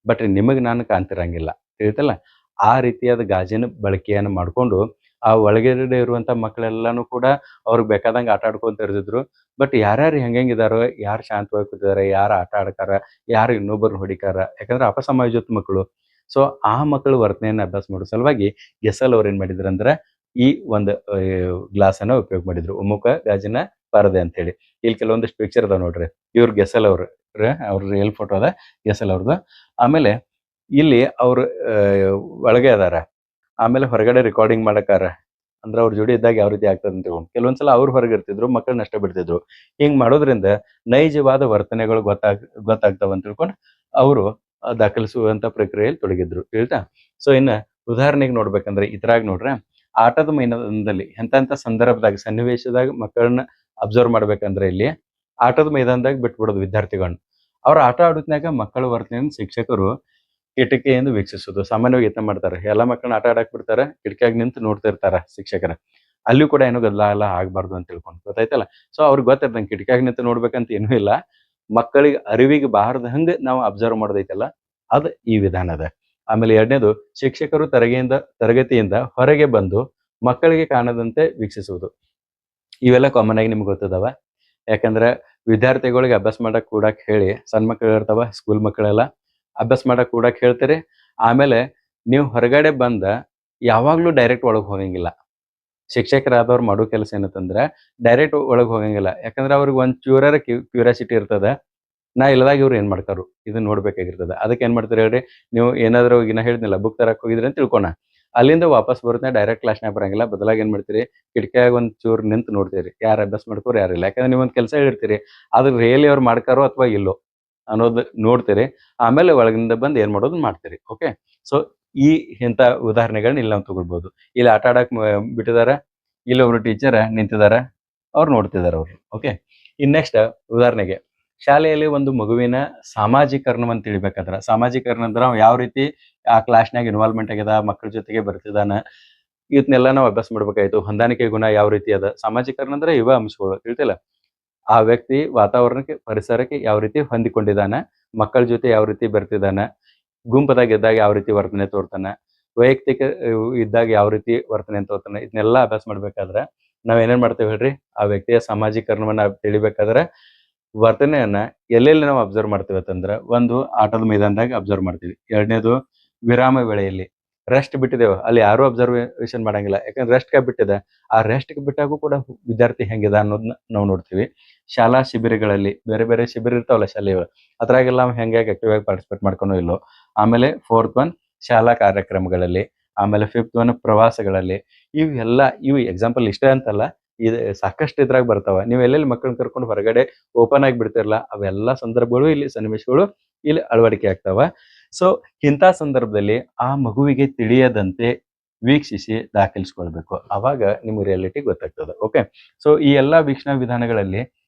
ಬಟ್ ನಿಮಗ್ ನಾನು ಕಾಣ್ತಿರಂಗಿಲ್ಲ, ತಿಳಿತಲ್ಲ. ಆ ರೀತಿಯಾದ ಗಾಜಿನ ಬಳಕೆಯನ್ನು ಮಾಡ್ಕೊಂಡು ಆ ಒಳಗಡೆ ಇರುವಂತ ಮಕ್ಕಳೆಲ್ಲಾನು ಕೂಡ ಅವ್ರಿಗೆ ಬೇಕಾದಂಗ ಆಟ ಆಡ್ಕೊಂತ ಇರ್ತಿದ್ರು. ಬಟ್ ಯಾರ್ಯಾರು ಹೆಂಗಿದಾರೋ, ಯಾರು ಶಾಂತವಾಗಿ ಕೂತಿದಾರೆ, ಯಾರು ಆಟ ಆಡ್ತಾರ, ಯಾರು ಇನ್ನೊಬ್ಬರನ್ನ ಹೊಡಿತಾರ, ಯಾಕಂದ್ರೆ ಅಪಸಮಾಯೋಜಿತ ಮಕ್ಕಳು. ಸೊ ಆ ಮಕ್ಕಳು ವರ್ತನೆಯನ್ನ ಅಭ್ಯಾಸ ಮಾಡೋ ಸಲುವಾಗಿ ಗೆಸೆಲ್ ಅವ್ರು ಏನ್ ಮಾಡಿದ್ರು ಅಂದ್ರೆ ಈ ಒಂದು ಗ್ಲಾಸ್ ಅನ್ನ ಉಪಯೋಗ ಮಾಡಿದ್ರು, ಒಮ್ಮುಖ ಗಾಜಿನ ಪರದೆ ಅಂತ ಹೇಳಿ. ಇಲ್ಲಿ ಕೆಲವೊಂದಿಷ್ಟು ಪಿಕ್ಚರ್ ಅದಾವ ನೋಡ್ರಿ. ಇವ್ರು ಗೆಸೆಲ್ ಅವ್ರ ರಿಯಲ್ ಫೋಟೋ ಅದ ಗೆಸೆಲ್ ಅವ್ರದ್ದು. ಆಮೇಲೆ ಇಲ್ಲಿ ಅವ್ರು ಒಳಗೆ ಅದಾರ, ಆಮೇಲೆ ಹೊರಗಡೆ ರೆಕಾರ್ಡಿಂಗ್ ಮಾಡಕಾರ. ಅಂದ್ರೆ ಅವ್ರ ಜೋಡಿ ಇದ್ದಾಗ ಯಾವ ರೀತಿ ಆಗ್ತದೆ ಅಂತ ತಿಳ್ಕೊಂಡು ಕೆಲವೊಂದ್ಸಲ ಅವ್ರು ಹೊರಗೆ ಇರ್ತಿದ್ರು, ಮಕ್ಕಳನ್ನ ಅಷ್ಟೇ ಬಿಡ್ತಿದ್ರು. ಹಿಂಗ್ ಮಾಡೋದ್ರಿಂದ ನೈಜವಾದ ವರ್ತನೆಗಳು ಗೊತ್ತಾಗ್ತಾವ ಅಂತ ತಿಳ್ಕೊಂಡು ಅವರು ದಾಖಲಿಸುವಂತ ಪ್ರಕ್ರಿಯೆಯಲ್ಲಿ ತೊಡಗಿದ್ರು, ಹೇಳ್ತಾ. ಸೊ ಇನ್ನ ಉದಾಹರಣೆಗೆ ನೋಡ್ಬೇಕಂದ್ರೆ ಇದ್ರಾಗ ನೋಡ್ರೆ ಆಟದ ಮೈದಾನದಲ್ಲಿ ಎಂತ ಸಂದರ್ಭದಾಗ ಸನ್ನಿವೇಶದಾಗ ಮಕ್ಕಳನ್ನ ಅಬ್ಸರ್ವ್ ಮಾಡ್ಬೇಕಂದ್ರೆ ಇಲ್ಲಿ ಆಟದ ಮೈದಾನದಾಗ ಬಿಟ್ಬಿಡೋದು ವಿದ್ಯಾರ್ಥಿಗಳನ್ನ. ಅವ್ರ ಆಟ ಆಡೋದ್ನಾಗ ಮಕ್ಕಳ ವರ್ತನೆಯನ್ನು ಶಿಕ್ಷಕರು ಕಿಟಕಿಯಿಂದ ವೀಕ್ಷಿಸೋದು. ಸಾಮಾನ್ಯವಾಗಿ ಯತ್ನ ಮಾಡ್ತಾರೆ, ಎಲ್ಲಾ ಮಕ್ಕಳನ್ನ ಆಟ ಆಡಕ್ ಬಿಡ್ತಾರೆ, ಕಿಟಕಿಯಾಗ ನಿಂತು ನೋಡ್ತಿರ್ತಾರ ಶಿಕ್ಷಕರ. ಅಲ್ಲಿ ಕೂಡ ಏನೋ ಗದ್ದಲ ಎಲ್ಲ ಆಗ್ಬಾರ್ದು ಅಂತ ತಿಳ್ಕೊಂಡು, ಗೊತ್ತಾಯ್ತಲ್ಲ. ಸೊ ಅವ್ರಿಗೆ ಗೊತ್ತಿರ್ತಂಗೆ ಕಿಟಕಿಯಾಗ ನಿಂತು ನೋಡ್ಬೇಕಂತ ಏನೂ ಇಲ್ಲ. ಮಕ್ಕಳಿಗೆ ಅರಿವಿಗೆ ಬಾರದ ಹಂಗ ನಾವು ಅಬ್ಸರ್ವ್ ಮಾಡೋದೈತಲ್ಲ, ಅದು ಈ ವಿಧಾನ ಅದ. ಆಮೇಲೆ ಎರಡನೇದು, ಶಿಕ್ಷಕರು ತರಗತಿಯಿಂದ ಹೊರಗೆ ಬಂದು ಮಕ್ಕಳಿಗೆ ಕಾಣದಂತೆ ವೀಕ್ಷಿಸುವುದು. ಇವೆಲ್ಲ ಕಾಮನ್ ಆಗಿ ನಿಮ್ಗೆ ಗೊತ್ತದವ. ಯಾಕಂದ್ರೆ ವಿದ್ಯಾರ್ಥಿಗಳಿಗೆ ಅಭ್ಯಾಸ ಮಾಡಕ್ ಕೂಡಕ್ ಹೇಳಿ, ಸಣ್ಣ ಮಕ್ಕಳು ಇರ್ತಾವ, ಸ್ಕೂಲ್ ಮಕ್ಕಳೆಲ್ಲ ಅಭ್ಯಾಸ ಮಾಡಕ್ ಕೂಡಕ್ ಹೇಳ್ತೀರಿ. ಆಮೇಲೆ ನೀವು ಹೊರಗಡೆ ಬಂದ ಯಾವಾಗ್ಲೂ ಡೈರೆಕ್ಟ್ ಒಳಗ್ ಹೋಗಂಗಿಲ್ಲ. ಶಿಕ್ಷಕರಾದವ್ರು ಮಾಡೋ ಕೆಲಸ ಏನಂತಂದ್ರೆ ಡೈರೆಕ್ಟ್ ಒಳಗ್ ಹೋಗಂಗಿಲ್ಲ. ಯಾಕಂದ್ರೆ ಅವ್ರಿಗೆ ಒಂದ್ ಚೂರರ ಕ್ಯೂರಿಯಾಸಿಟಿ ಇರ್ತದ, ನಾ ಇಲ್ಲದಾಗ ಇವ್ರು ಏನ್ ಮಾಡ್ತಾರು ಇದನ್ನ ನೋಡ್ಬೇಕಾಗಿರ್ತದ. ಅದಕ್ಕೆ ಏನ್ ಮಾಡ್ತಾರೆ ಹೇಳ್ರಿ, ನೀವು ಏನಾದ್ರು ಇನ್ನ ಹೇಳಿದ್ನಿಲ್ಲ ಬುಕ್ ತರಕ್ ಹೋಗಿದ್ರಿ ಅಂತ ತಿಳ್ಕೊಣ, ಅಲ್ಲಿಂದ ವಾಪಸ್ ಬರುತ್ತೆ ಡೈರೆಕ್ಟ್ ಕ್ಲಾಸ್ನಾಗ ಬರಂಗಿಲ್ಲ. ಬದಲಾಗಿ ಏನ್ ಮಾಡ್ತೀರಿ, ಕಿಟಕಿಯಾಗ ಒಂದ್ ಚೂರು ನಿಂತು ನೋಡ್ತೀರಿ, ಯಾರು ಅಭ್ಯಾಸ ಮಾಡ್ಕೋರು ಯಾರಿಲ್ಲ. ಯಾಕಂದ್ರೆ ನೀವು ಒಂದ್ ಕೆಲಸ ಹೇಳಿರ್ತೀರಿ, ಅದು ರಿಯಲಿ ಅವ್ರು ಮಾಡ್ತಾರೋ ಅಥವಾ ಇಲ್ಲೋ ಅನ್ನೋದು ನೋಡ್ತೀರಿ. ಆಮೇಲೆ ಒಳಗಿಂದ ಬಂದು ಏನ್ ಮಾಡೋದು ಮಾಡ್ತೀರಿ. ಓಕೆ. ಸೊ ಈ ಇಂಥ ಉದಾಹರಣೆಗಳನ್ನ ಇಲ್ಲಿ ನಾವು ತಗೊಳ್ಬಹುದು. ಇಲ್ಲಿ ಆಟ ಆಡಕ್ ಬಿಟ್ಟಿದಾರ, ಇಲ್ಲಿ ಒಬ್ರು ಟೀಚರ್ ನಿಂತಿದಾರ, ಅವ್ರು ನೋಡ್ತಿದ್ದಾರೆ ಅವರು. ಓಕೆ. ಇನ್ ನೆಕ್ಸ್ಟ್ ಉದಾಹರಣೆಗೆ ಶಾಲೆಯಲ್ಲಿ ಒಂದು ಮಗುವಿನ ಸಾಮಾಜೀಕರಣವನ್ನು ತಿಳಿಬೇಕಾದ್ರೆ, ಸಾಮಾಜೀಕರಣ ಅಂದ್ರೆ ಅವ ಯಾವ ರೀತಿ ಆ ಕ್ಲಾಸ್ನಾಗ ಇನ್ವಾಲ್ವ್ಮೆಂಟ್ ಆಗ್ಯದ, ಮಕ್ಕಳ ಜೊತೆಗೆ ಬರ್ತಿದ್ದಾನ, ಇದನ್ನೆಲ್ಲ ನಾವು ಅಭ್ಯಾಸ ಮಾಡ್ಬೇಕಾಯ್ತು. ಹೊಂದಾಣಿಕೆ ಗುಣ ಯಾವ ರೀತಿ ಅದ, ಸಾಮಾಜೀಕರಣ ಅಂದ್ರೆ ಇವ ಅಂಶಗಳು ತಿಳಿತಿಲ್ಲ. ಆ ವ್ಯಕ್ತಿ ವಾತಾವರಣಕ್ಕೆ, ಪರಿಸರಕ್ಕೆ ಯಾವ ರೀತಿ ಹೊಂದಿಕೊಂಡಿದ್ದಾನ, ಮಕ್ಕಳ ಜೊತೆ ಯಾವ ರೀತಿ ಬರ್ತಿದ್ದಾನ, ಗುಂಪದಾಗ ಇದ್ದಾಗ ಯಾವ ರೀತಿ ವರ್ತನೆ ತೋರ್ತಾನ, ವೈಯಕ್ತಿಕ ಇದ್ದಾಗ ಯಾವ ರೀತಿ ವರ್ತನೆ ತೋರ್ತಾನೆ, ಇದನ್ನೆಲ್ಲ ಅಭ್ಯಾಸ ಮಾಡ್ಬೇಕಾದ್ರೆ ನಾವ್ ಏನೇನ್ ಮಾಡ್ತೇವೆ ಹೇಳ್ರಿ, ಆ ವ್ಯಕ್ತಿಯ ಸಾಮಾಜೀಕರಣವನ್ನ ತಿಳಿಬೇಕಾದ್ರೆ ವರ್ತನೆಯನ್ನ ಎಲ್ಲೆಲ್ಲಿ ನಾವು ಅಬ್ಸರ್ವ್ ಮಾಡ್ತೀವಿ ಅಂತಂದ್ರೆ, ಒಂದು ಆಟದ ಮೈದಾನದಾಗ ಅಬ್ಸರ್ವ್ ಮಾಡ್ತೀವಿ. ಎರಡನೇದು ವಿರಾಮ ವೇಳೆಯಲ್ಲಿ ರೆಸ್ಟ್ ಬಿಟ್ಟಿದ್ದೇವೆ, ಅಲ್ಲಿ ಯಾರು ಅಬ್ಸರ್ವೇಷನ್ ಮಾಡಂಗಿಲ್ಲ, ಯಾಕಂದ್ರೆ ರೆಸ್ಟ್ ಬಿಟ್ಟಿದೆ. ಆ ರೆಸ್ಟ್ ಬಿಟ್ಟಾಗೂ ಕೂಡ ವಿದ್ಯಾರ್ಥಿ ಹೆಂಗಿದೆ ಅನ್ನೋದನ್ನ ನಾವು ನೋಡ್ತೀವಿ. ಶಾಲಾ ಶಿಬಿರಗಳಲ್ಲಿ ಬೇರೆ ಬೇರೆ ಶಿಬಿರ ಇರ್ತಾವಲ್ಲ ಶಾಲೆಗಳು, ಅದ್ರಾಗೆಲ್ಲ ನಾವು ಹೆಂಗಾಗಿ ಆಕ್ಟಿವ್ ಆಗಿ ಪಾರ್ಟಿಸಿಪೇಟ್ ಮಾಡ್ಕೊನೋ ಇಲ್ಲೋ. ಆಮೇಲೆ 4th ಒನ್ ಶಾಲಾ ಕಾರ್ಯಕ್ರಮಗಳಲ್ಲಿ, ಆಮೇಲೆ 5th ಒನ್ ಪ್ರವಾಸಗಳಲ್ಲಿ. ಇವು ಎಕ್ಸಾಂಪಲ್ ಇಷ್ಟೇ ಅಂತಲ್ಲ, ಇದು ಸಾಕಷ್ಟು ಇದ್ರಾಗ ಬರ್ತಾವ. ನೀವು ಎಲ್ಲೆಲ್ಲಿ ಮಕ್ಕಳನ್ನ ಕರ್ಕೊಂಡು ಹೊರಗಡೆ ಓಪನ್ ಆಗಿ ಬಿಡ್ತಿರಲ್ಲ, ಅವೆಲ್ಲ ಸಂದರ್ಭಗಳು ಇಲ್ಲಿ ಸನ್ನಿವೇಶಗಳು ಇಲ್ಲಿ ಅಳವಡಿಕೆ ಆಗ್ತಾವ. ಸೊ ಇಂಥ ಸಂದರ್ಭದಲ್ಲಿ ಆ ಮಗುವಿಗೆ ತಿಳಿಯದಂತೆ ವೀಕ್ಷಿಸಿ ದಾಖಲಿಸ್ಕೊಳ್ಬೇಕು. ಅವಾಗ ನಿಮ್ಗೆ ರಿಯಾಲಿಟಿ ಗೊತ್ತಾಗ್ತದೆ. ಓಕೆ. ಸೊ ಈ ಎಲ್ಲಾ ವೀಕ್ಷಣಾ ವಿಧಾನಗಳಲ್ಲಿ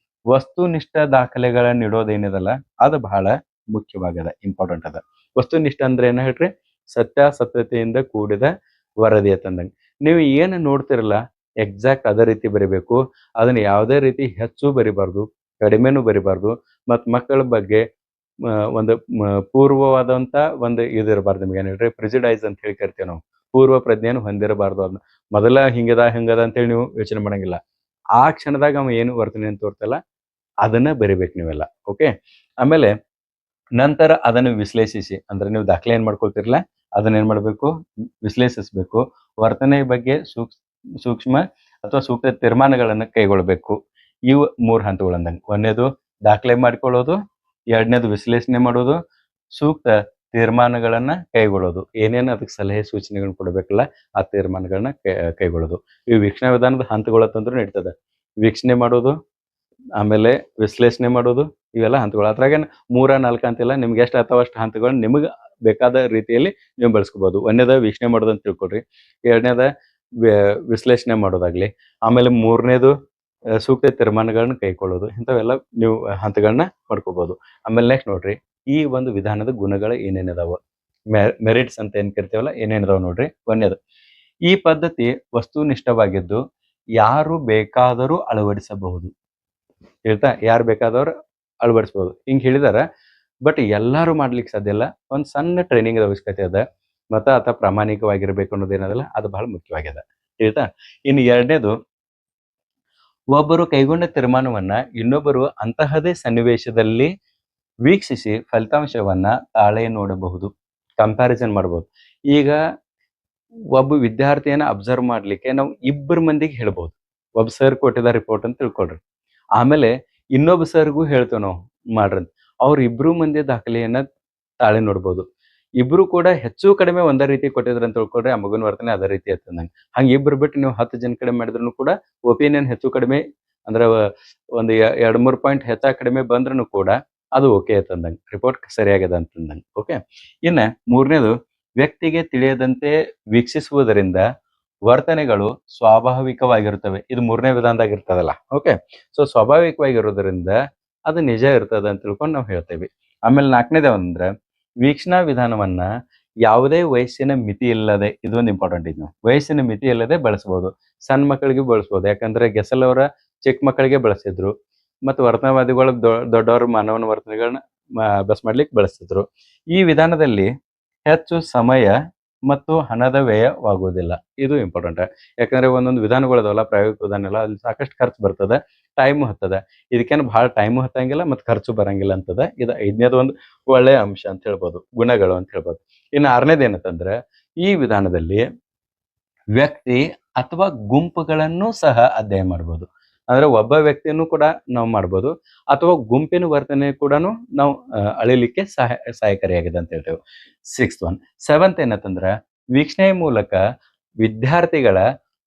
ವಸ್ತುನಿಷ್ಠ ದಾಖಲೆಗಳನ್ನ ಇಡೋದೇನಿದಲ್ಲ, ಅದು ಬಹಳ ಮುಖ್ಯವಾಗದ, ಇಂಪಾರ್ಟೆಂಟ್ ಅದ. ವಸ್ತುನಿಷ್ಠ ಅಂದ್ರೆ ಏನ ಹೇಳ್ರಿ, ಸತ್ಯಾಸತ್ಯತೆಯಿಂದ ಕೂಡಿದ ವರದಿ ಅಂತಂದಂಗ. ನೀವು ಏನು ನೋಡ್ತಿರಲ್ಲ ಎಕ್ಸಾಕ್ಟ್ ಅದೇ ರೀತಿ ಬರಿಬೇಕು. ಅದನ್ನ ಯಾವುದೇ ರೀತಿ ಹೆಚ್ಚು ಬರಿಬಾರ್ದು, ಕಡಿಮೆನೂ ಬರಿಬಾರ್ದು. ಮತ್ ಮಕ್ಕಳ ಬಗ್ಗೆ ಒಂದು ಪೂರ್ವವಾದಂತ ಒಂದು ಇದಿರಬಾರ್ದು. ನಿಮ್ಗೆ ಏನ್ ಹೇಳ್ರಿ, ಪ್ರಿಜಿಡೈಸ್ ಅಂತ ಹೇಳಿ ಕರಿತೀವಿ ನಾವು. ಪೂರ್ವ ಪ್ರಜ್ಞೆಯನ್ನು ಹೊಂದಿರಬಾರ್ದು. ಅದನ್ನ ಮೊದಲ ಹಿಂಗದ ಅಂತೇಳಿ ನೀವು ಯೋಚನೆ ಮಾಡಂಗಿಲ್ಲ. ಆ ಕ್ಷಣದಾಗ ಅವ ಏನು ವರ್ತನೆ ಅಂತ ತೋರ್ತಲ್ಲ, ಅದನ್ನ ಬರಿಬೇಕು ನೀವೆಲ್ಲ. ಓಕೆ. ಆಮೇಲೆ ನಂತರ ಅದನ್ನು ವಿಶ್ಲೇಷಿಸಿ, ಅಂದ್ರೆ ನೀವು ದಾಖಲೆ ಏನ್ ಮಾಡ್ಕೊಳ್ತಿರಲ್ಲ, ಅದನ್ನ ಏನ್ ಮಾಡ್ಬೇಕು, ವಿಶ್ಲೇಷಿಸಬೇಕು. ವರ್ತನೆ ಬಗ್ಗೆ ಸೂಕ್ಷ್ಮ ಅಥವಾ ಸೂಕ್ತ ತೀರ್ಮಾನಗಳನ್ನು ಕೈಗೊಳ್ಳಬೇಕು. ಇವು 3 ಹಂತಗಳು ಅಂದಂಗೆ. ಒಂದನೇದು ದಾಖಲೆ ಮಾಡ್ಕೊಳ್ಳೋದು, ಎರಡನೇದು ವಿಶ್ಲೇಷಣೆ ಮಾಡೋದು, ಸೂಕ್ತ ತೀರ್ಮಾನಗಳನ್ನ ಕೈಗೊಳ್ಳೋದು. ಏನೇನು ಅದಕ್ಕೆ ಸಲಹೆ ಸೂಚನೆಗಳನ್ನ ಕೊಡಬೇಕಲ್ಲ, ಆ ತೀರ್ಮಾನಗಳನ್ನ ಕೈಗೊಳ್ಳೋದು. ಇವು ವೀಕ್ಷಣಾ ವಿಧಾನದ ಹಂತಗಳು ಅಂತಂದ್ರೂ ನಡೀತದೆ. ವೀಕ್ಷಣೆ ಮಾಡೋದು, ಆಮೇಲೆ ವಿಶ್ಲೇಷಣೆ ಮಾಡೋದು, ಇವೆಲ್ಲ ಹಂತಗಳು. ಅದ್ರಾಗೇನು 3-4 ಅಂತಿಲ್ಲ, ನಿಮ್ಗೆ ಎಷ್ಟು ಅಥವಾ ಅಷ್ಟು ಹಂತಗಳನ್ನ ನಿಮಗೆ ಬೇಕಾದ ರೀತಿಯಲ್ಲಿ ನೀವು ಬಳಸ್ಕೋಬಹುದು. ಒಂದನೇದ ವೀಕ್ಷಣೆ ಮಾಡೋದು ಅಂತ ತಿಳ್ಕೊಳ್ರಿ, ಎರಡನೇದ ವಿಶ್ಲೇಷಣೆ ಮಾಡೋದಾಗ್ಲಿ, ಆಮೇಲೆ ಮೂರನೇದು ಸೂಕ್ತ ತೀರ್ಮಾನಗಳನ್ನ ಕೈಗೊಳ್ಳೋದು. ಇಂಥವೆಲ್ಲ ನೀವು ಹಂತಗಳನ್ನ ಮಾಡ್ಕೋಬಹುದು. ಆಮೇಲೆ ನೆಕ್ಸ್ಟ್ ನೋಡ್ರಿ, ಈ ಒಂದು ವಿಧಾನದ ಗುಣಗಳು ಏನೇನಿದಾವ, ಮೆರಿಟ್ಸ್ ಅಂತ ಏನ್ ಕರಿತೀವಲ್ಲ, ಏನೇನಿದಾವ ನೋಡ್ರಿ. ಒಂದನೇದು, ಈ ಪದ್ಧತಿ ವಸ್ತುನಿಷ್ಠವಾಗಿದ್ದು ಯಾರು ಬೇಕಾದರೂ ಅಳವಡಿಸಬಹುದು. ಹೇಳ್ತಾ, ಯಾರು ಬೇಕಾದವ್ರು ಅಳವಡಿಸಬಹುದು ಹಿಂಗ್ ಹೇಳಿದಾರ. ಬಟ್ ಎಲ್ಲಾರು ಮಾಡ್ಲಿಕ್ಕೆ ಸಾಧ್ಯ ಇಲ್ಲ. ಒಂದ್ ಸಣ್ಣ ಟ್ರೈನಿಂಗ್ ಅವಶ್ಯಕತೆ ಅದ. ಮತ್ತ ಆತ ಪ್ರಾಮಾಣಿಕವಾಗಿರ್ಬೇಕು ಅನ್ನೋದೇನದಲ್ಲ, ಅದು ಬಹಳ ಮುಖ್ಯವಾಗಿದೆ. ಹೇಳ್ತಾ, ಇನ್ನು ಎರಡನೇದು, ಒಬ್ಬರು ಕೈಗೊಂಡ ತೀರ್ಮಾನವನ್ನ ಇನ್ನೊಬ್ಬರು ಅಂತಹದೇ ಸನ್ನಿವೇಶದಲ್ಲಿ ವೀಕ್ಷಿಸಿ ಫಲಿತಾಂಶವನ್ನ ತಾಳೆ ನೋಡಬಹುದು, ಕಂಪ್ಯಾರಿಸನ್ ಮಾಡಬಹುದು. ಈಗ ಒಬ್ಬ ವಿದ್ಯಾರ್ಥಿಯನ್ನ ಅಬ್ಸರ್ವ್ ಮಾಡ್ಲಿಕ್ಕೆ ನಾವು 2 ಮಂದಿಗೆ ಹೇಳ್ಬಹುದು. ಒಬ್ಬ ಸರ್ ಕೊಟ್ಟಿದ ರಿಪೋರ್ಟ್ ಅಂತ ತಿಳ್ಕೊಳ್ರಿ. ಆಮೇಲೆ ಇನ್ನೊಬ್ಬ ಸರ್ಗೂ ಹೇಳ್ತೇವೆ ನಾವು ಮಾಡ್ರಿ ಅಂತ. ಅವ್ರ 2 ಮಂದಿ ದಾಖಲೆಯನ್ನ ತಾಳೆ ನೋಡ್ಬೋದು. ಇಬ್ರು ಕೂಡ ಹೆಚ್ಚು ಕಡಿಮೆ ಒಂದೇ ರೀತಿ ಕೊಟ್ಟಿದ್ರ ಅಂತ ತಿಳ್ಕೊಳ್ರಿ, ಆ ಮಗುನ ವರ್ತನೆ ಅದೇ ರೀತಿ ಇರ್ತದಂಗ. ಹಂಗ ಇಬ್ರು ಬಿಟ್ಟು ನೀವು 10 ಜನ ಕಡಿಮೆ ಮಾಡಿದ್ರು ಕೂಡ ಒಪಿನಿಯನ್ ಹೆಚ್ಚು ಕಡಿಮೆ ಅಂದ್ರೆ ಒಂದು 2-3 ಪಾಯಿಂಟ್ ಹೆಚ್ಚಾ ಕಡಿಮೆ ಬಂದ್ರೂ ಕೂಡ ಅದು ಓಕೆ ಅಂತಂದಂಗ, ರಿಪೋರ್ಟ್ ಸರಿಯಾಗಿದೆ ಅಂತಂದಂಗ. ಓಕೆ. ಇನ್ನ ಮೂರನೇದು, ವ್ಯಕ್ತಿಗೆ ತಿಳಿಯದಂತೆ ವೀಕ್ಷಿಸುವುದರಿಂದ ವರ್ತನೆಗಳು ಸ್ವಾಭಾವಿಕವಾಗಿರುತ್ತವೆ. ಇದು 3ನೇ ವಿಧಾನದಾಗ ಇರ್ತದಲ್ಲ. ಓಕೆ. ಸೊ ಸ್ವಾಭಾವಿಕವಾಗಿರೋದ್ರಿಂದ ಅದು ನಿಜ ಇರ್ತದ ಅಂತ ತಿಳ್ಕೊಂಡು ನಾವು ಹೇಳ್ತೇವೆ. ಆಮೇಲೆ 4ನೇದು ಅಂದ್ರೆ, ವೀಕ್ಷಣಾ ವಿಧಾನವನ್ನ ಯಾವುದೇ ವಯಸ್ಸಿನ ಮಿತಿ ಇಲ್ಲದೆ, ಇದೊಂದು ಇಂಪಾರ್ಟೆಂಟ್. ಇದು ವಯಸ್ಸಿನ ಮಿತಿ ಇಲ್ಲದೆ ಬಳಸಬಹುದು. ಸಣ್ಣ ಮಕ್ಕಳಿಗೆ ಬಳಸಬಹುದು, ಯಾಕಂದ್ರೆ ಗೆಸಲ್ ಅವರ ಚಿಕ್ಕ ಮಕ್ಕಳಿಗೆ ಬಳಸ್ತಿದ್ರು. ಮತ್ತು ವರ್ತನವಾದಿಗಳು ದೊಡ್ಡವರು ಮಾನವನ ವರ್ತನೆಗಳನ್ನ ಅಭ್ಯಾಸ ಮಾಡ್ಲಿಕ್ಕೆ ಬಳಸ್ತಿದ್ರು. ಈ ವಿಧಾನದಲ್ಲಿ ಹೆಚ್ಚು ಸಮಯ ಮತ್ತು ಹಣದ ವ್ಯಯವಾಗುವುದಿಲ್ಲ. ಇದು ಇಂಪಾರ್ಟೆಂಟ್. ಯಾಕಂದ್ರೆ ಒಂದೊಂದು ವಿಧಾನಗಳದವಲ್ಲ, ಪ್ರಾಯೋಗಿಕ ವಿಧಾನ ಎಲ್ಲ, ಅಲ್ಲಿ ಸಾಕಷ್ಟು ಖರ್ಚು ಬರ್ತದೆ, ಟೈಮು ಹತ್ತದ. ಇದಕ್ಕೇನು ಬಹಳ ಟೈಮು ಹತ್ತಂಗಿಲ್ಲ ಮತ್ತು ಖರ್ಚು ಬರಂಗಿಲ್ಲ ಅಂತದ. ಇದು 5ನೇದು ಒಂದು ಒಳ್ಳೆಯ ಅಂಶ ಅಂತ ಹೇಳ್ಬೋದು, ಗುಣಗಳು ಅಂತ ಹೇಳ್ಬೋದು. ಇನ್ನು 6ನೇದು ಏನಂತಂದ್ರೆ, ಈ ವಿಧಾನದಲ್ಲಿ ವ್ಯಕ್ತಿ ಅಥವಾ ಗುಂಪುಗಳನ್ನು ಸಹ ಅಧ್ಯಯನ ಮಾಡ್ಬೋದು. ಅಂದ್ರೆ ಒಬ್ಬ ವ್ಯಕ್ತಿಯನ್ನು ಕೂಡ ನಾವು ಮಾಡ್ಬೋದು, ಅಥವಾ ಗುಂಪಿನ ವರ್ತನೆ ಕೂಡ ನಾವು ಅಳಿಲಿಕ್ಕೆ ಸಹಾಯಕಾರಿಯಾಗಿದೆ ಅಂತ ಹೇಳ್ತೇವೆ. 6th one. 7th ಏನಂತಂದ್ರ, ವೀಕ್ಷಣೆಯ ಮೂಲಕ ವಿದ್ಯಾರ್ಥಿಗಳ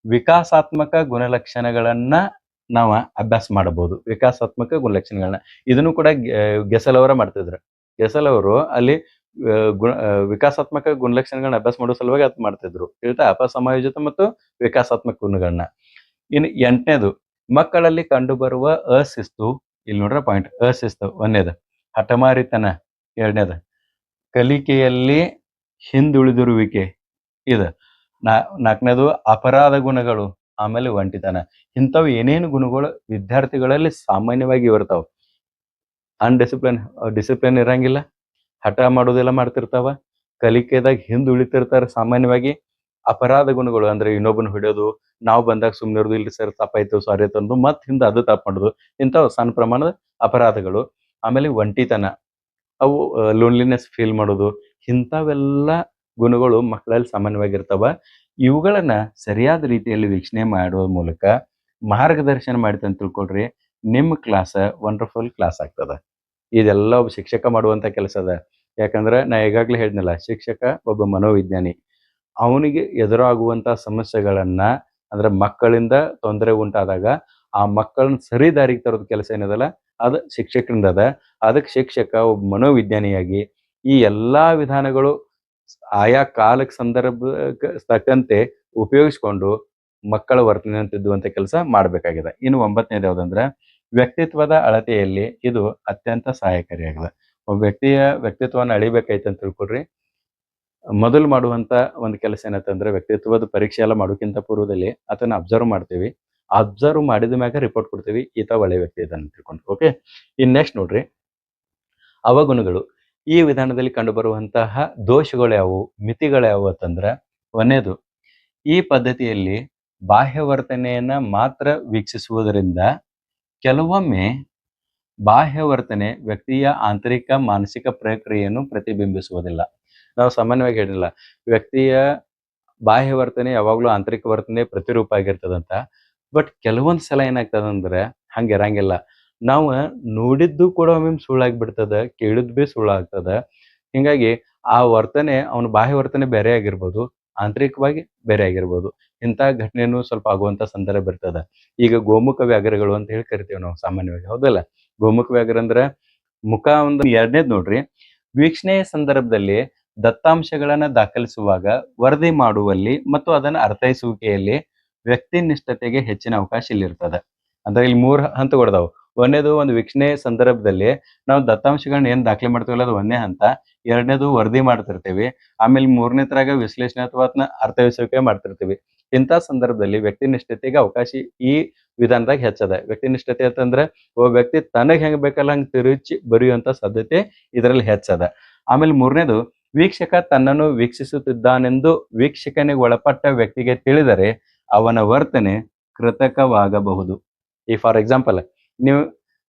ವಿಕಾಸಾತ್ಮಕ ಗುಣಲಕ್ಷಣಗಳನ್ನ ನಾವು ಅಭ್ಯಾಸ ಮಾಡಬಹುದು. ವಿಕಾಸಾತ್ಮಕ ಗುಣಲಕ್ಷಣಗಳನ್ನ ಇದನ್ನು ಕೂಡ ಗೆಸಲ್ ಅವರ ಮಾಡ್ತಿದ್ರು. ಗೆಸಲ್ ಅವರು ಅಲ್ಲಿ ವಿಕಾಸಾತ್ಮಕ ಗುಣಲಕ್ಷಣಗಳನ್ನ ಅಭ್ಯಾಸ ಮಾಡೋ ಸಲುವಾಗಿ ಅದು ಮಾಡ್ತಿದ್ರು. ಹೇಳ್ತಾ, ಅಪಸಮಾಯೋಜಿತ ಮತ್ತು ವಿಕಾಸಾತ್ಮಕ ಗುಣಗಳನ್ನ. ಇನ್ನು 8ನೇದು, ಮಕ್ಕಳಲ್ಲಿ ಕಂಡುಬರುವ ಅಶಿಸ್ತು, ಇಲ್ಲಿ ನೋಡ್ರ ಪಾಯಿಂಟ್, ಅಶಿಸ್ತು ಒಂದೇದು, ಹಠಮಾರಿತನ ಎರಡನೇದು, ಕಲಿಕೆಯಲ್ಲಿ ಹಿಂದುಳಿದಿರುವಿಕೆ ಇದು, ನಾಲ್ಕನೇದು ಅಪರಾಧ ಗುಣಗಳು, ಆಮೇಲೆ ಒಂಟಿತನ. ಇಂಥವು ಏನೇನು ಗುಣಗಳು ವಿದ್ಯಾರ್ಥಿಗಳಲ್ಲಿ ಸಾಮಾನ್ಯವಾಗಿ ಇರ್ತಾವ. ಡಿಸಿಪ್ಲಿನ್ ಇರಂಗಿಲ್ಲ, ಹಠ ಮಾಡೋದೆಲ್ಲ ಮಾಡ್ತಿರ್ತಾವ, ಕಲಿಕೆದಾಗ ಹಿಂದುಳಿತಿರ್ತಾರ ಸಾಮಾನ್ಯವಾಗಿ. ಅಪರಾಧ ಗುಣಗಳು ಅಂದ್ರೆ ಇನ್ನೊಬ್ಬನ ಹಿಡಿಯೋದು, ನಾವು ಬಂದಾಗ ಸುಮ್ಮನೆ ಇರೋದು, ಇಲ್ರಿ ಸರ್ ತಪ್ಪಾಯ್ತು ಸಾರಿ ತಂದು ಮತ್ತೆ ಹಿಂದೆ ಅದು ತಪ್ಪು ಮಾಡೋದು, ಇಂಥವು ಸಣ್ಣ ಪ್ರಮಾಣದ ಅಪರಾಧಗಳು. ಆಮೇಲೆ ಒಂಟಿತನ, ಅವು ಲೋನ್ಲಿನೆಸ್ ಫೀಲ್ ಮಾಡೋದು, ಇಂಥವೆಲ್ಲ ಗುಣಗಳು ಮಕ್ಕಳಲ್ಲಿ ಸಾಮಾನ್ಯವಾಗಿರ್ತಾವ. ಇವುಗಳನ್ನ ಸರಿಯಾದ ರೀತಿಯಲ್ಲಿ ವೀಕ್ಷಣೆ ಮಾಡುವ ಮೂಲಕ ಮಾರ್ಗದರ್ಶನ ಮಾಡಿತ ಅಂತ ತಿಳ್ಕೊಳ್ರಿ, ನಿಮ್ಮ ಕ್ಲಾಸ್ ವಂಡರ್ಫುಲ್ ಕ್ಲಾಸ್ ಆಗ್ತದ. ಇದೆಲ್ಲ ಒಬ್ಬ ಶಿಕ್ಷಕ ಮಾಡುವಂತ ಕೆಲಸ ಅದ. ಯಾಕಂದ್ರೆ ನಾ ಈಗಾಗಲೇ ಹೇಳಿದ್ನಲ್ಲ, ಶಿಕ್ಷಕ ಒಬ್ಬ ಮನೋವಿಜ್ಞಾನಿ. ಅವನಿಗೆ ಎದುರಾಗುವಂತ ಸಮಸ್ಯೆಗಳನ್ನ, ಅಂದ್ರೆ ಮಕ್ಕಳಿಂದ ತೊಂದರೆ ಉಂಟಾದಾಗ ಆ ಮಕ್ಕಳನ್ನ ಸರಿ ದಾರಿಗೆ ತರೋದ್ ಕೆಲಸ ಏನದಲ್ಲ, ಅದು ಶಿಕ್ಷಕರಿಂದ ಅದ. ಅದಕ್ಕೆ ಶಿಕ್ಷಕ ಒಬ್ಬ ಮನೋವಿಜ್ಞಾನಿಯಾಗಿ ಈ ಎಲ್ಲಾ ವಿಧಾನಗಳು ಆಯಾ ಕಾಲಕ್ಕೆ ಸಂದರ್ಭಕ್ಕೆ ತಕ್ಕಂತೆ ಉಪಯೋಗಿಸ್ಕೊಂಡು ಮಕ್ಕಳ ವರ್ತನೆ ತಿದ್ದುವಂತ ಕೆಲಸ ಮಾಡ್ಬೇಕಾಗಿದೆ. ಇನ್ನು 9ನೇದು ಯಾವ್ದಂದ್ರೆ, ವ್ಯಕ್ತಿತ್ವದ ಅಳತೆಯಲ್ಲಿ ಇದು ಅತ್ಯಂತ ಸಹಾಯಕಾರಿಯಾಗಿದೆ. ಒಬ್ಬ ವ್ಯಕ್ತಿಯ ವ್ಯಕ್ತಿತ್ವವನ್ನು ಅಳಿಬೇಕಾಯ್ತು ಅಂತ ತಿಳ್ಕೊಳ್ರಿ, ಮೊದಲು ಮಾಡುವಂತ ಒಂದು ಕೆಲಸ ಏನಂತಂದ್ರೆ, ವ್ಯಕ್ತಿತ್ವದ ಪರೀಕ್ಷೆ ಎಲ್ಲ ಮಾಡೋಕ್ಕಿಂತ ಪೂರ್ವದಲ್ಲಿ ಅದನ್ನ ಅಬ್ಸರ್ವ್ ಮಾಡ್ತೀವಿ. ಅಬ್ಸರ್ವ್ ಮಾಡಿದ ಮ್ಯಾಗ ರಿಪೋರ್ಟ್ ಕೊಡ್ತೀವಿ, ಈತ ಒಳ್ಳೆ ವ್ಯಕ್ತಿ ಇದನ್ನ ತಿಳ್ಕೊಂಡು. ಓಕೆ, ಇನ್ ನೆಕ್ಸ್ಟ್ ನೋಡ್ರಿ, ಅವಗುಣಗಳು. ಈ ವಿಧಾನದಲ್ಲಿ ಕಂಡುಬರುವಂತಹ ದೋಷಗಳು ಯಾವುವು, ಮಿತಿಗಳು ಯಾವುವು ಅಂತಂದ್ರೆ, ಒಂದೇದು, ಈ ಪದ್ಧತಿಯಲ್ಲಿ ಬಾಹ್ಯ ವರ್ತನೆಯನ್ನ ಮಾತ್ರ ವೀಕ್ಷಿಸುವುದರಿಂದ ಕೆಲವೊಮ್ಮೆ ಬಾಹ್ಯ ವರ್ತನೆ ವ್ಯಕ್ತಿಯ ಆಂತರಿಕ ಮಾನಸಿಕ ಪ್ರಕ್ರಿಯೆಯನ್ನು ಪ್ರತಿಬಿಂಬಿಸುವುದಿಲ್ಲ. ನಾವು ಸಾಮಾನ್ಯವಾಗಿ ಹೇಳಿಲ್ಲ, ವ್ಯಕ್ತಿಯ ಬಾಹ್ಯ ವರ್ತನೆ ಯಾವಾಗಲೂ ಆಂತರಿಕ ವರ್ತನೆ ಪ್ರತಿರೂಪ ಆಗಿರ್ತದಂತ. ಬಟ್ ಕೆಲವೊಂದು ಸಲ ಏನಾಗ್ತದಂದ್ರೆ ಹಂಗಿರಂಗಿಲ್ಲ. ನಾವು ನೋಡಿದ್ದು ಕೂಡ ಒಮ್ಮೆ ಸುಳ್ಳಾಗ್ಬಿಡ್ತದ, ಕೇಳಿದ್ ಭೀ ಸುಳ್ಳಾಗ್ತದ. ಹಿಂಗಾಗಿ ಆ ವರ್ತನೆ, ಅವನ ಬಾಹ್ಯ ವರ್ತನೆ ಬೇರೆ ಆಗಿರ್ಬೋದು, ಆಂತರಿಕವಾಗಿ ಬೇರೆ ಆಗಿರ್ಬೋದು. ಇಂಥ ಘಟನೆಯನ್ನು ಸ್ವಲ್ಪ ಆಗುವಂತ ಸಂದರ್ಭ ಇರ್ತದ. ಈಗ ಗೋಮುಖ ವ್ಯಾಘ್ರಗಳು ಅಂತ ಹೇಳಿ ಕರಿತೀವಿ ನಾವು ಸಾಮಾನ್ಯವಾಗಿ, ಹೌದಲ್ಲ? ಗೋಮುಖ ವ್ಯಾಘ್ರ ಅಂದ್ರೆ ಮುಖ ಒಂದು. ಎರಡನೇದ್ ನೋಡ್ರಿ, ವೀಕ್ಷಣೆಯ ಸಂದರ್ಭದಲ್ಲಿ ದತ್ತಾಂಶಗಳನ್ನ ದಾಖಲಿಸುವಾಗ ವರದಿ ಮಾಡುವಲ್ಲಿ ಮತ್ತು ಅದನ್ನು ಅರ್ಥೈಸುವಿಕೆಯಲ್ಲಿ ವ್ಯಕ್ತಿನಿಷ್ಠತೆಗೆ ಹೆಚ್ಚಿನ ಅವಕಾಶ ಇಲ್ಲಿರ್ತದೆ. ಅಂದ್ರೆ ಇಲ್ಲಿ 3 ಹಂತಗಳಿದಾವು. ಒಂದೇದು, ಒಂದು ವೀಕ್ಷಣೆ ಸಂದರ್ಭದಲ್ಲಿ ನಾವು ದತ್ತಾಂಶಗಳನ್ನ ಏನ್ ದಾಖಲೆ ಮಾಡ್ತೀವಲ್ಲ ಅದು ಒಂದೇ ಹಂತ. ಎರಡನೇದು, ವರದಿ ಮಾಡ್ತಿರ್ತೀವಿ. ಆಮೇಲೆ 3ನೇದ್ರಾಗ ವಿಶ್ಲೇಷಣೆ ಅಥವಾ ಅದನ್ನ ಅರ್ಥೈಸುವಿಕೆ ಮಾಡ್ತಿರ್ತೀವಿ. ಇಂಥ ಸಂದರ್ಭದಲ್ಲಿ ವ್ಯಕ್ತಿನಿಷ್ಠತೆಗೆ ಅವಕಾಶ ಈ ವಿಧಾನದಾಗ ಹೆಚ್ಚದ. ವ್ಯಕ್ತಿನಿಷ್ಠತೆ ಅಂತಂದ್ರೆ ಒಬ್ಬ ವ್ಯಕ್ತಿ ತನಗ್ ಹೆಂಗ್ ಬೇಕಲ್ಲ ಹಂಗ್ ತಿರುಚಿ ಬರೆಯುವಂತ ಸಾಧ್ಯತೆ ಇದರಲ್ಲಿ ಹೆಚ್ಚದ. ಆಮೇಲೆ 3ನೇದು, ವೀಕ್ಷಕ ತನ್ನನ್ನು ವೀಕ್ಷಿಸುತ್ತಿದ್ದಾನೆಂದು ವೀಕ್ಷಕನಿಗೆ ಒಳಪಟ್ಟ ವ್ಯಕ್ತಿಗೆ ತಿಳಿದರೆ ಅವನ ವರ್ತನೆ ಕೃತಕವಾಗಬಹುದು. ಈ ಫಾರ್ ಎಕ್ಸಾಂಪಲ್, ನೀವು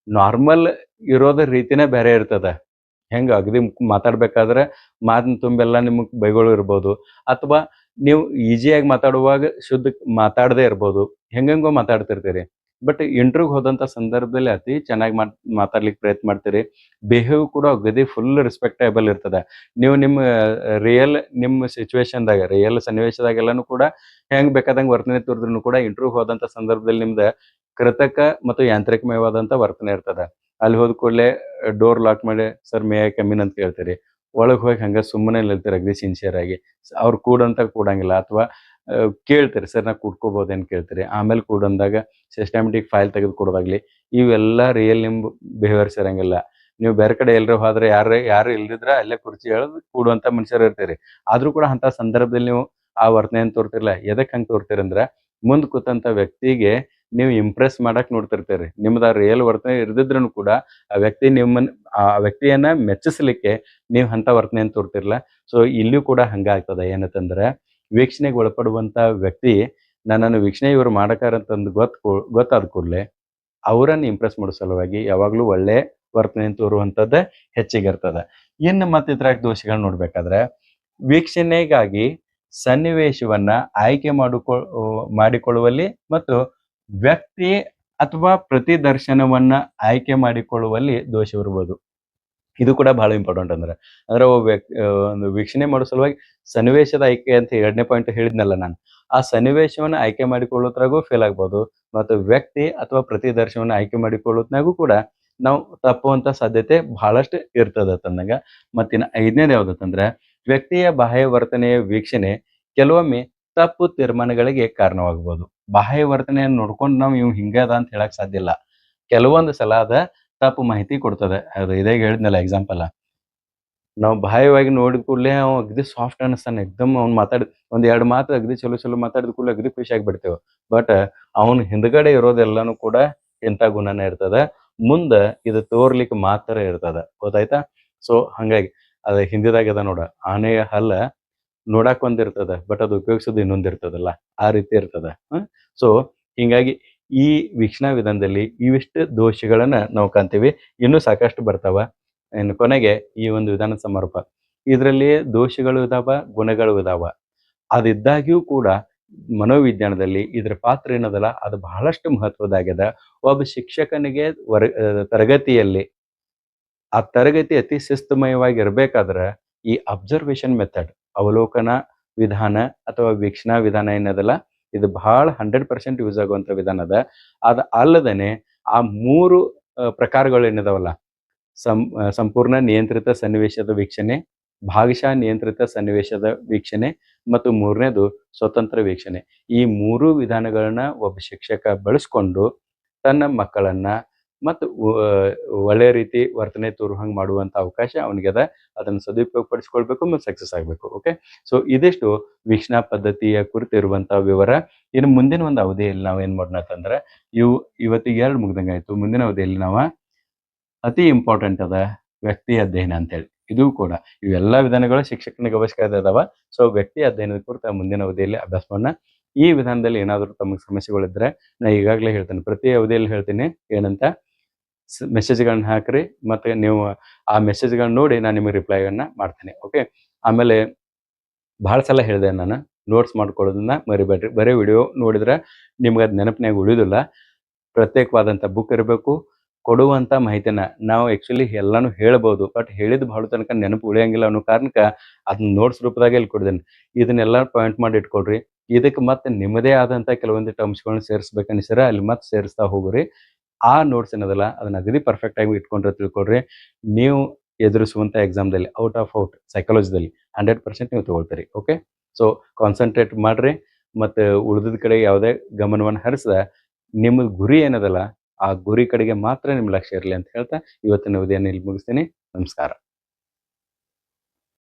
ನಾರ್ಮಲ್ ಇರೋದ ರೀತಿನೇ ಬೇರೆ ಇರ್ತದ. ಹೆಂಗ ಅಗದಿ ಮಾತಾಡ್ಬೇಕಾದ್ರೆ ಮಾತಿನ ತುಂಬೆಲ್ಲ ನಿಮಗ್ ಬೈಗಳು ಇರ್ಬೋದು, ಅಥವಾ ನೀವು ಈಸಿಯಾಗಿ ಮಾತಾಡುವಾಗ ಶುದ್ಧ ಮಾತಾಡದೇ ಇರ್ಬೋದು, ಹೆಂಗೋ ಮಾತಾಡ್ತಿರ್ತೀರಿ. ಬಟ್ ಇಂಟರ್ವ್ಯೂಗೆ ಹೋದಂತ ಸಂದರ್ಭದಲ್ಲಿ ಅತಿ ಚೆನ್ನಾಗಿ ಮಾತಾಡ್ಲಿಕ್ಕೆ ಪ್ರಯತ್ನ ಮಾಡ್ತೀರಿ. ಬಿಹೇವ್ ಕೂಡ ಅಗದಿ ಫುಲ್ ರೆಸ್ಪೆಕ್ಟೇಬಲ್ ಇರ್ತದ. ನೀವು ನಿಮ್ಮ ನಿಮ್ಮ ಸಿಚುವೇಶನ್ದಾಗ, ರಿಯಲ್ ಸನ್ನಿವೇಶದಾಗೆಲ್ಲಾನು ಕೂಡ ಹೆಂಗ್ ಬೇಕಾದಂಗೆ ವರ್ತನೆ ತೋರಿದ್ರು ಕೂಡ ಇಂಟರ್ವ್ಯೂಗೆ ಹೋದಂತ ಸಂದರ್ಭದಲ್ಲಿ ನಿಮ್ದ ಕೃತಕ ಮತ್ತು ಯಾಂತ್ರಿಕಮಯವಾದಂತ ವರ್ತನೆ ಇರ್ತದ. ಅಲ್ಲಿ ಹೋದ ಕೂಡಲೇ ಡೋರ್ ಲಾಕ್ ಮಾಡಿ sir may I come in ಅಂತ ಕೇಳ್ತೀರಿ. ಒಳಗೆ ಹೋಗಿ ಹಂಗ ಸುಮ್ಮನೆ ನಿಲ್ತೀರಿ ಅಗದಿ ಸಿನ್ಸಿಯರ್ ಆಗಿ. ಅವ್ರು ಕೂಡಂತ ಕೂಡಂಗಿಲ್ಲ, ಅಥವಾ ಕೇಳ್ತೀರಿ ಸರ್ ನಾ ಕೂಡ್ಕೋಬೋದೇನು ಕೇಳ್ತೀರಿ. ಆಮೇಲೆ ಕೂಡಂದಾಗ ಸಿಸ್ಟಮೆಟಿಕ್ ಫೈಲ್ ತೆಗೆದು ಕೊಡೋದಾಗ್ಲಿ, ಇವೆಲ್ಲ ರಿಯಲ್ ನಿಮ್ ಬಿಹೇವಿಯರ್ಸ್ ಇರಂಗಿಲ್ಲ. ನೀವು ಬೇರೆ ಕಡೆ ಎಲ್ಲರೂ ಹೋದ್ರೆ ಯಾರು ಇಲ್ದಿದ್ರ ಅಲ್ಲೇ ಕುರ್ಚಿ ಹೇಳೋದು ಕೂಡುವಂತ ಮನುಷ್ಯರು ಇರ್ತೀರಿ. ಆದ್ರೂ ಕೂಡ ಅಂತ ಸಂದರ್ಭದಲ್ಲಿ ನೀವು ಆ ವರ್ತನೆಯನ್ನು ತೋರ್ತಿರ್ಲಿಲ್ಲ. ಎದಕ್ ಹಂಗೆ ತೋರ್ತೀರಂದ್ರ, ಮುಂದ್ ಕೂತಂತ ವ್ಯಕ್ತಿಗೆ ನೀವು ಇಂಪ್ರೆಸ್ ಮಾಡಕ್ ನೋಡ್ತಿರ್ತೀರಿ. ನಿಮ್ದ ರಿಯಲ್ ವರ್ತನೆ ಇರ್ದಿದ್ರು ಕೂಡ ಆ ವ್ಯಕ್ತಿಯನ್ನ ಮೆಚ್ಚಿಸ್ಲಿಕ್ಕೆ ನೀವು ಅಂತ ವರ್ತನೆಯನ್ನು ತೋರ್ತಿರ್ಲ. ಸೊ ಇಲ್ಲಿಯೂ ಕೂಡ ಹಂಗ ಆಗ್ತದ. ಏನಂತಂದ್ರೆ, ವೀಕ್ಷಣೆಗೆ ಒಳಪಡುವಂತ ವ್ಯಕ್ತಿ ನನ್ನನ್ನು ವೀಕ್ಷಣೆ ಇವರು ಮಾಡಕಾರಂತಂದು ಗೊತ್ತಾದ ಕೂಡಲೇ ಅವರನ್ನು ಇಂಪ್ರೆಸ್ ಮಾಡೋ ಸಲುವಾಗಿ ಯಾವಾಗ್ಲೂ ಒಳ್ಳೆ ವರ್ತನೆಯನ್ನು ತೋರುವಂತದ್ದ ಹೆಚ್ಚಿಗಿರ್ತದ. ಇನ್ನು ಮತ್ತೆ ಇದ್ರಾಗ ದೋಷಗಳನ್ನ ನೋಡ್ಬೇಕಾದ್ರೆ, ವೀಕ್ಷಣೆಗಾಗಿ ಸನ್ನಿವೇಶವನ್ನ ಆಯ್ಕೆ ಮಾಡಿಕೊಳ್ಳುವಲ್ಲಿ ಮತ್ತು ವ್ಯಕ್ತಿ ಅಥವಾ ಪ್ರತಿದರ್ಶನವನ್ನ ಆಯ್ಕೆ ಮಾಡಿಕೊಳ್ಳುವಲ್ಲಿ ದೋಷವಿರ್ಬೋದು. ಇದು ಕೂಡ ಬಹಳ ಇಂಪಾರ್ಟೆಂಟ್. ಅಂದ್ರೆ ಒಂದು ವೀಕ್ಷಣೆ ಮಾಡೋ ಸಲುವಾಗಿ ಸನ್ನಿವೇಶದ ಆಯ್ಕೆ ಅಂತ 2ನೇ ಪಾಯಿಂಟ್ ಹೇಳಿದ್ನಲ್ಲ ನಾನು, ಆ ಸನ್ನಿವೇಶವನ್ನ ಆಯ್ಕೆ ಮಾಡಿಕೊಳ್ಳೋದ್ರಾಗೂ ಫೇಲ್ ಆಗ್ಬೋದು, ಮತ್ತು ವ್ಯಕ್ತಿ ಅಥವಾ ಪ್ರತಿದರ್ಶನವನ್ನ ಆಯ್ಕೆ ಮಾಡಿಕೊಳ್ಳೋದ್ನಾಗೂ ಕೂಡ ನಾವು ತಪ್ಪುವಂತ ಸಾಧ್ಯತೆ ಬಹಳಷ್ಟು ಇರ್ತದ ತಂದಾಗ. ಮತ್ತಿನ 5ನೇದು ಯಾವ್ದಂದ್ರೆ, ವ್ಯಕ್ತಿಯ ಬಾಹ್ಯ ವರ್ತನೆಯ ವೀಕ್ಷಣೆ ಕೆಲವೊಮ್ಮೆ ತಪ್ಪು ತೀರ್ಮಾನಗಳಿಗೆ ಕಾರಣವಾಗಬಹುದು. ಬಾಹ್ಯ ವರ್ತನೆಯನ್ನು ನೋಡ್ಕೊಂಡು ನಾವು ಇವ್ ಹಿಂಗದ ಅಂತ ಹೇಳಕ್ ಸಾಧ್ಯ ಇಲ್ಲ. ಕೆಲವೊಂದು ಸಲ ಅದ ತಪ್ಪು ಮಾಹಿತಿ ಕೊಡ್ತದೆ. ಅದು ಇದೇ ಹೇಳಿದ್ನಲ್ಲ ಎಕ್ಸಾಂಪಲ್. ನಾವು ಬಾಹ್ಯವಾಗಿ ನೋಡಿದ ಕೂಡಲೇ ಅವ ಅಗದಿ ಸಾಫ್ಟ್ ಅನಿಸ್ತಾನೆ. ಎಕ್ದಮ್ ಅವ್ನು ಒಂದ್ 2 ಮಾತು ಅಗದಿ ಚಲೋ ಮಾತಾಡಿದ ಕೂಡಲೇ ಅಗದಿ ಖುಷಿಯಾಗಿ ಬಿಡ್ತೇವೆ. ಬಟ್ ಅವನ ಹಿಂದ್ಗಡೆ ಇರೋದೆಲ್ಲಾನು ಕೂಡ ಇಂಥ ಗುಣನೇ ಇರ್ತದ. ಮುಂದ ಇದು ತೋರ್ಲಿಕ್ಕೆ ಮಾತ್ರ ಇರ್ತದ. ಗೊತ್ತಾಯ್ತಾ? ಸೊ ಹಂಗಾಗಿ ಅದ ಹಿಂದಿದಾಗ ಅದ ನೋಡ, ಆನೆಯ ಹಲ್ಲ ನೋಡಾಕ್ ಒಂದಿರ್ತದ, ಬಟ್ ಅದು ಉಪಯೋಗಿಸೋದು ಇನ್ನೊಂದಿರ್ತದಲ್ಲ, ಆ ರೀತಿ ಇರ್ತದ. ಸೊ ಹಿಂಗಾಗಿ ಈ ವೀಕ್ಷಣಾ ವಿಧಾನದಲ್ಲಿ ಇವಿಷ್ಟು ದೋಷಗಳನ್ನ ನಾವು ಕಾಣ್ತೀವಿ. ಇನ್ನೂ ಸಾಕಷ್ಟು ಬರ್ತಾವ. ಇನ್ನು ಕೊನೆಗೆ ಈ ಒಂದು ವಿಧಾನ ಸಮರ್ಪ. ಇದರಲ್ಲಿ ದೋಷಗಳು ಇದಾವ, ಗುಣಗಳು ಇದಾವ. ಅದಿದ್ದಾಗ್ಯೂ ಕೂಡ ಮನೋವಿಜ್ಞಾನದಲ್ಲಿ ಇದ್ರ ಪಾತ್ರ ಏನದಲ್ಲ, ಅದು ಬಹಳಷ್ಟು ಮಹತ್ವದಾಗ್ಯದ. ಒಬ್ಬ ಶಿಕ್ಷಕನಿಗೆ ತರಗತಿಯಲ್ಲಿ ಆ ತರಗತಿ ಅತಿ ಶಿಸ್ತುಮಯವಾಗಿ ಇರ್ಬೇಕಾದ್ರೆ ಈ ಅಬ್ಸರ್ವೇಷನ್ ಮೆಥಡ್, ಅವಲೋಕನ ವಿಧಾನ ಅಥವಾ ವೀಕ್ಷಣಾ ವಿಧಾನ ಏನದಲ್ಲ, ಇದು ಬಹಳ 100% ಯೂಸ್ ಆಗುವಂಥ ವಿಧಾನ ಅದ. ಅದು ಅಲ್ಲದೇನೆ ಆ 3 ಪ್ರಕಾರಗಳು ಏನಿದಾವಲ್ಲ, ಸಂಪೂರ್ಣ ನಿಯಂತ್ರಿತ ಸನ್ನಿವೇಶದ ವೀಕ್ಷಣೆ, ಭಾಗಶಃ ನಿಯಂತ್ರಿತ ಸನ್ನಿವೇಶದ ವೀಕ್ಷಣೆ ಮತ್ತು 3ನೇದು ಸ್ವತಂತ್ರ ವೀಕ್ಷಣೆ. ಈ 3 ವಿಧಾನಗಳನ್ನ ಒಬ್ಬ ಶಿಕ್ಷಕ ಬಳಸ್ಕೊಂಡು ತನ್ನ ಮಕ್ಕಳನ್ನ ಮತ್ತು ಒಳ್ಳೆಯ ರೀತಿ ವರ್ತನೆ ತೋರುವಂಗೆ ಮಾಡುವಂಥ ಅವಕಾಶ ಅವನಿಗದ. ಅದನ್ನು ಸದುಪಯೋಗ ಪಡಿಸ್ಕೊಳ್ಬೇಕು ಮತ್ತು ಸಕ್ಸಸ್ ಆಗಬೇಕು. ಓಕೆ, ಸೊ ಇದಿಷ್ಟು ವೀಕ್ಷಣಾ ಪದ್ಧತಿಯ ಕುರಿತು ಇರುವಂಥ ವಿವರ. ಇನ್ನು ಮುಂದಿನ ಒಂದು ಅವಧಿಯಲ್ಲಿ ನಾವು ಏನು ಮಾಡೋಣ ಅಂತಂದ್ರೆ, ಇವತ್ತಿಗೆ 2 ಮುಗ್ದಂಗೆ ಆಯಿತು. ಮುಂದಿನ ಅವಧಿಯಲ್ಲಿ ನಾವು ಅತಿ ಇಂಪಾರ್ಟೆಂಟ್ ಅದ ವ್ಯಕ್ತಿ ಅಧ್ಯಯನ ಅಂತೇಳಿ. ಇದು ಕೂಡ ಇವೆಲ್ಲ ವಿಧಾನಗಳು ಶಿಕ್ಷಕನಿಗೆ ಅವಶ್ಯಕತೆ ಅದಾವ. ಸೊ ವ್ಯಕ್ತಿ ಅಧ್ಯಯನದ ಕುರಿತು ಮುಂದಿನ ಅವಧಿಯಲ್ಲಿ ಅಭ್ಯಾಸ ಮಾಡೋಣ. ಈ ವಿಧಾನದಲ್ಲಿ ಏನಾದರೂ ತಮಗೆ ಸಮಸ್ಯೆಗಳಿದ್ರೆ ನಾನು ಈಗಾಗಲೇ ಹೇಳ್ತೇನೆ, ಪ್ರತಿ ಅವಧಿಯಲ್ಲಿ ಹೇಳ್ತೀನಿ ಏನಂತ. ಮೆಸೇಜ್ಗಳನ್ನ ಹಾಕ್ರಿ, ಮತ್ತು ನೀವು ಆ ಮೆಸೇಜ್ಗಳನ್ನ ನೋಡಿ ನಾನು ನಿಮಗೆ ರಿಪ್ಲೈಯನ್ನು ಮಾಡ್ತೇನೆ. ಓಕೆ, ಆಮೇಲೆ ಭಾಳ ಸಲ ಹೇಳಿದೆ ನಾನು, ನೋಟ್ಸ್ ಮಾಡ್ಕೊಳ್ಳೋದನ್ನ ಮರಿಬೇಡ್ರಿ. ಬರೀ ವಿಡಿಯೋ ನೋಡಿದ್ರೆ ನಿಮ್ಗೆ ಅದು ನೆನಪಿನಾಗ ಉಳಿಯೋದಿಲ್ಲ. ಪ್ರತ್ಯೇಕವಾದಂಥ ಬುಕ್ ಇರಬೇಕು. ಕೊಡುವಂಥ ಮಾಹಿತಿನ ನಾವು ಆ್ಯಕ್ಚುಲಿ ಎಲ್ಲನೂ ಹೇಳ್ಬೋದು, ಬಟ್ ಹೇಳಿದ ಭಾಳ ತನಕ ನೆನಪು ಉಳಿಯಂಗಿಲ್ಲ ಅನ್ನೋ ಕಾರಣಕ್ಕೆ ಅದನ್ನ ನೋಟ್ಸ್ ರೂಪದಾಗ ಇಲ್ಲಿ ಕೊಡ್ದೇನೆ. ಇದನ್ನೆಲ್ಲ ಪಾಯಿಂಟ್ ಮಾಡಿ ಇಟ್ಕೊಳ್ರಿ. ಇದಕ್ಕೆ ಮತ್ತೆ ನಿಮ್ಮದೇ ಆದಂಥ ಕೆಲವೊಂದು ಟರ್ಮ್ಸ್ಗಳನ್ನ ಸೇರಿಸ್ಬೇಕನ್ನಿಸಿದ್ರೆ ಅಲ್ಲಿ ಮತ್ತೆ ಸೇರಿಸ್ತಾ ಹೋಗ್ರಿ. ಆ ನೋಟ್ಸ್ ಏನದಲ್ಲ ಅದನ್ನ ಅಗದಿ ಪರ್ಫೆಕ್ಟಾಗಿ ಇಟ್ಕೊಂಡ್ರೆ ತಿಳ್ಕೊಳ್ರಿ, ನೀವು ಎದುರಿಸುವಂಥ ಎಕ್ಸಾಮ್ದಲ್ಲಿ ಔಟ್ ಸೈಕಾಲಜಿದಲ್ಲಿ 100% ನೀವು ತೊಗೊಳ್ತೀರಿ. ಓಕೆ, ಸೊ ಕಾನ್ಸಂಟ್ರೇಟ್ ಮಾಡಿರಿ ಮತ್ತು ಉಳಿದ ಕಡೆ ಯಾವುದೇ ಗಮನವನ್ನು ಹರಿಸ್ದ ನಿಮ್ಮ ಗುರಿ ಏನದಲ್ಲ ಆ ಗುರಿ ಕಡೆಗೆ ಮಾತ್ರ ನಿಮ್ಮ ಲಕ್ಷ್ಯ ಇರಲಿ ಅಂತ ಹೇಳ್ತಾ ಇವತ್ತಿನ ಅವಧಿಯನ್ನು ಇಲ್ಲಿ ಮುಗಿಸ್ತೀನಿ. ನಮಸ್ಕಾರ.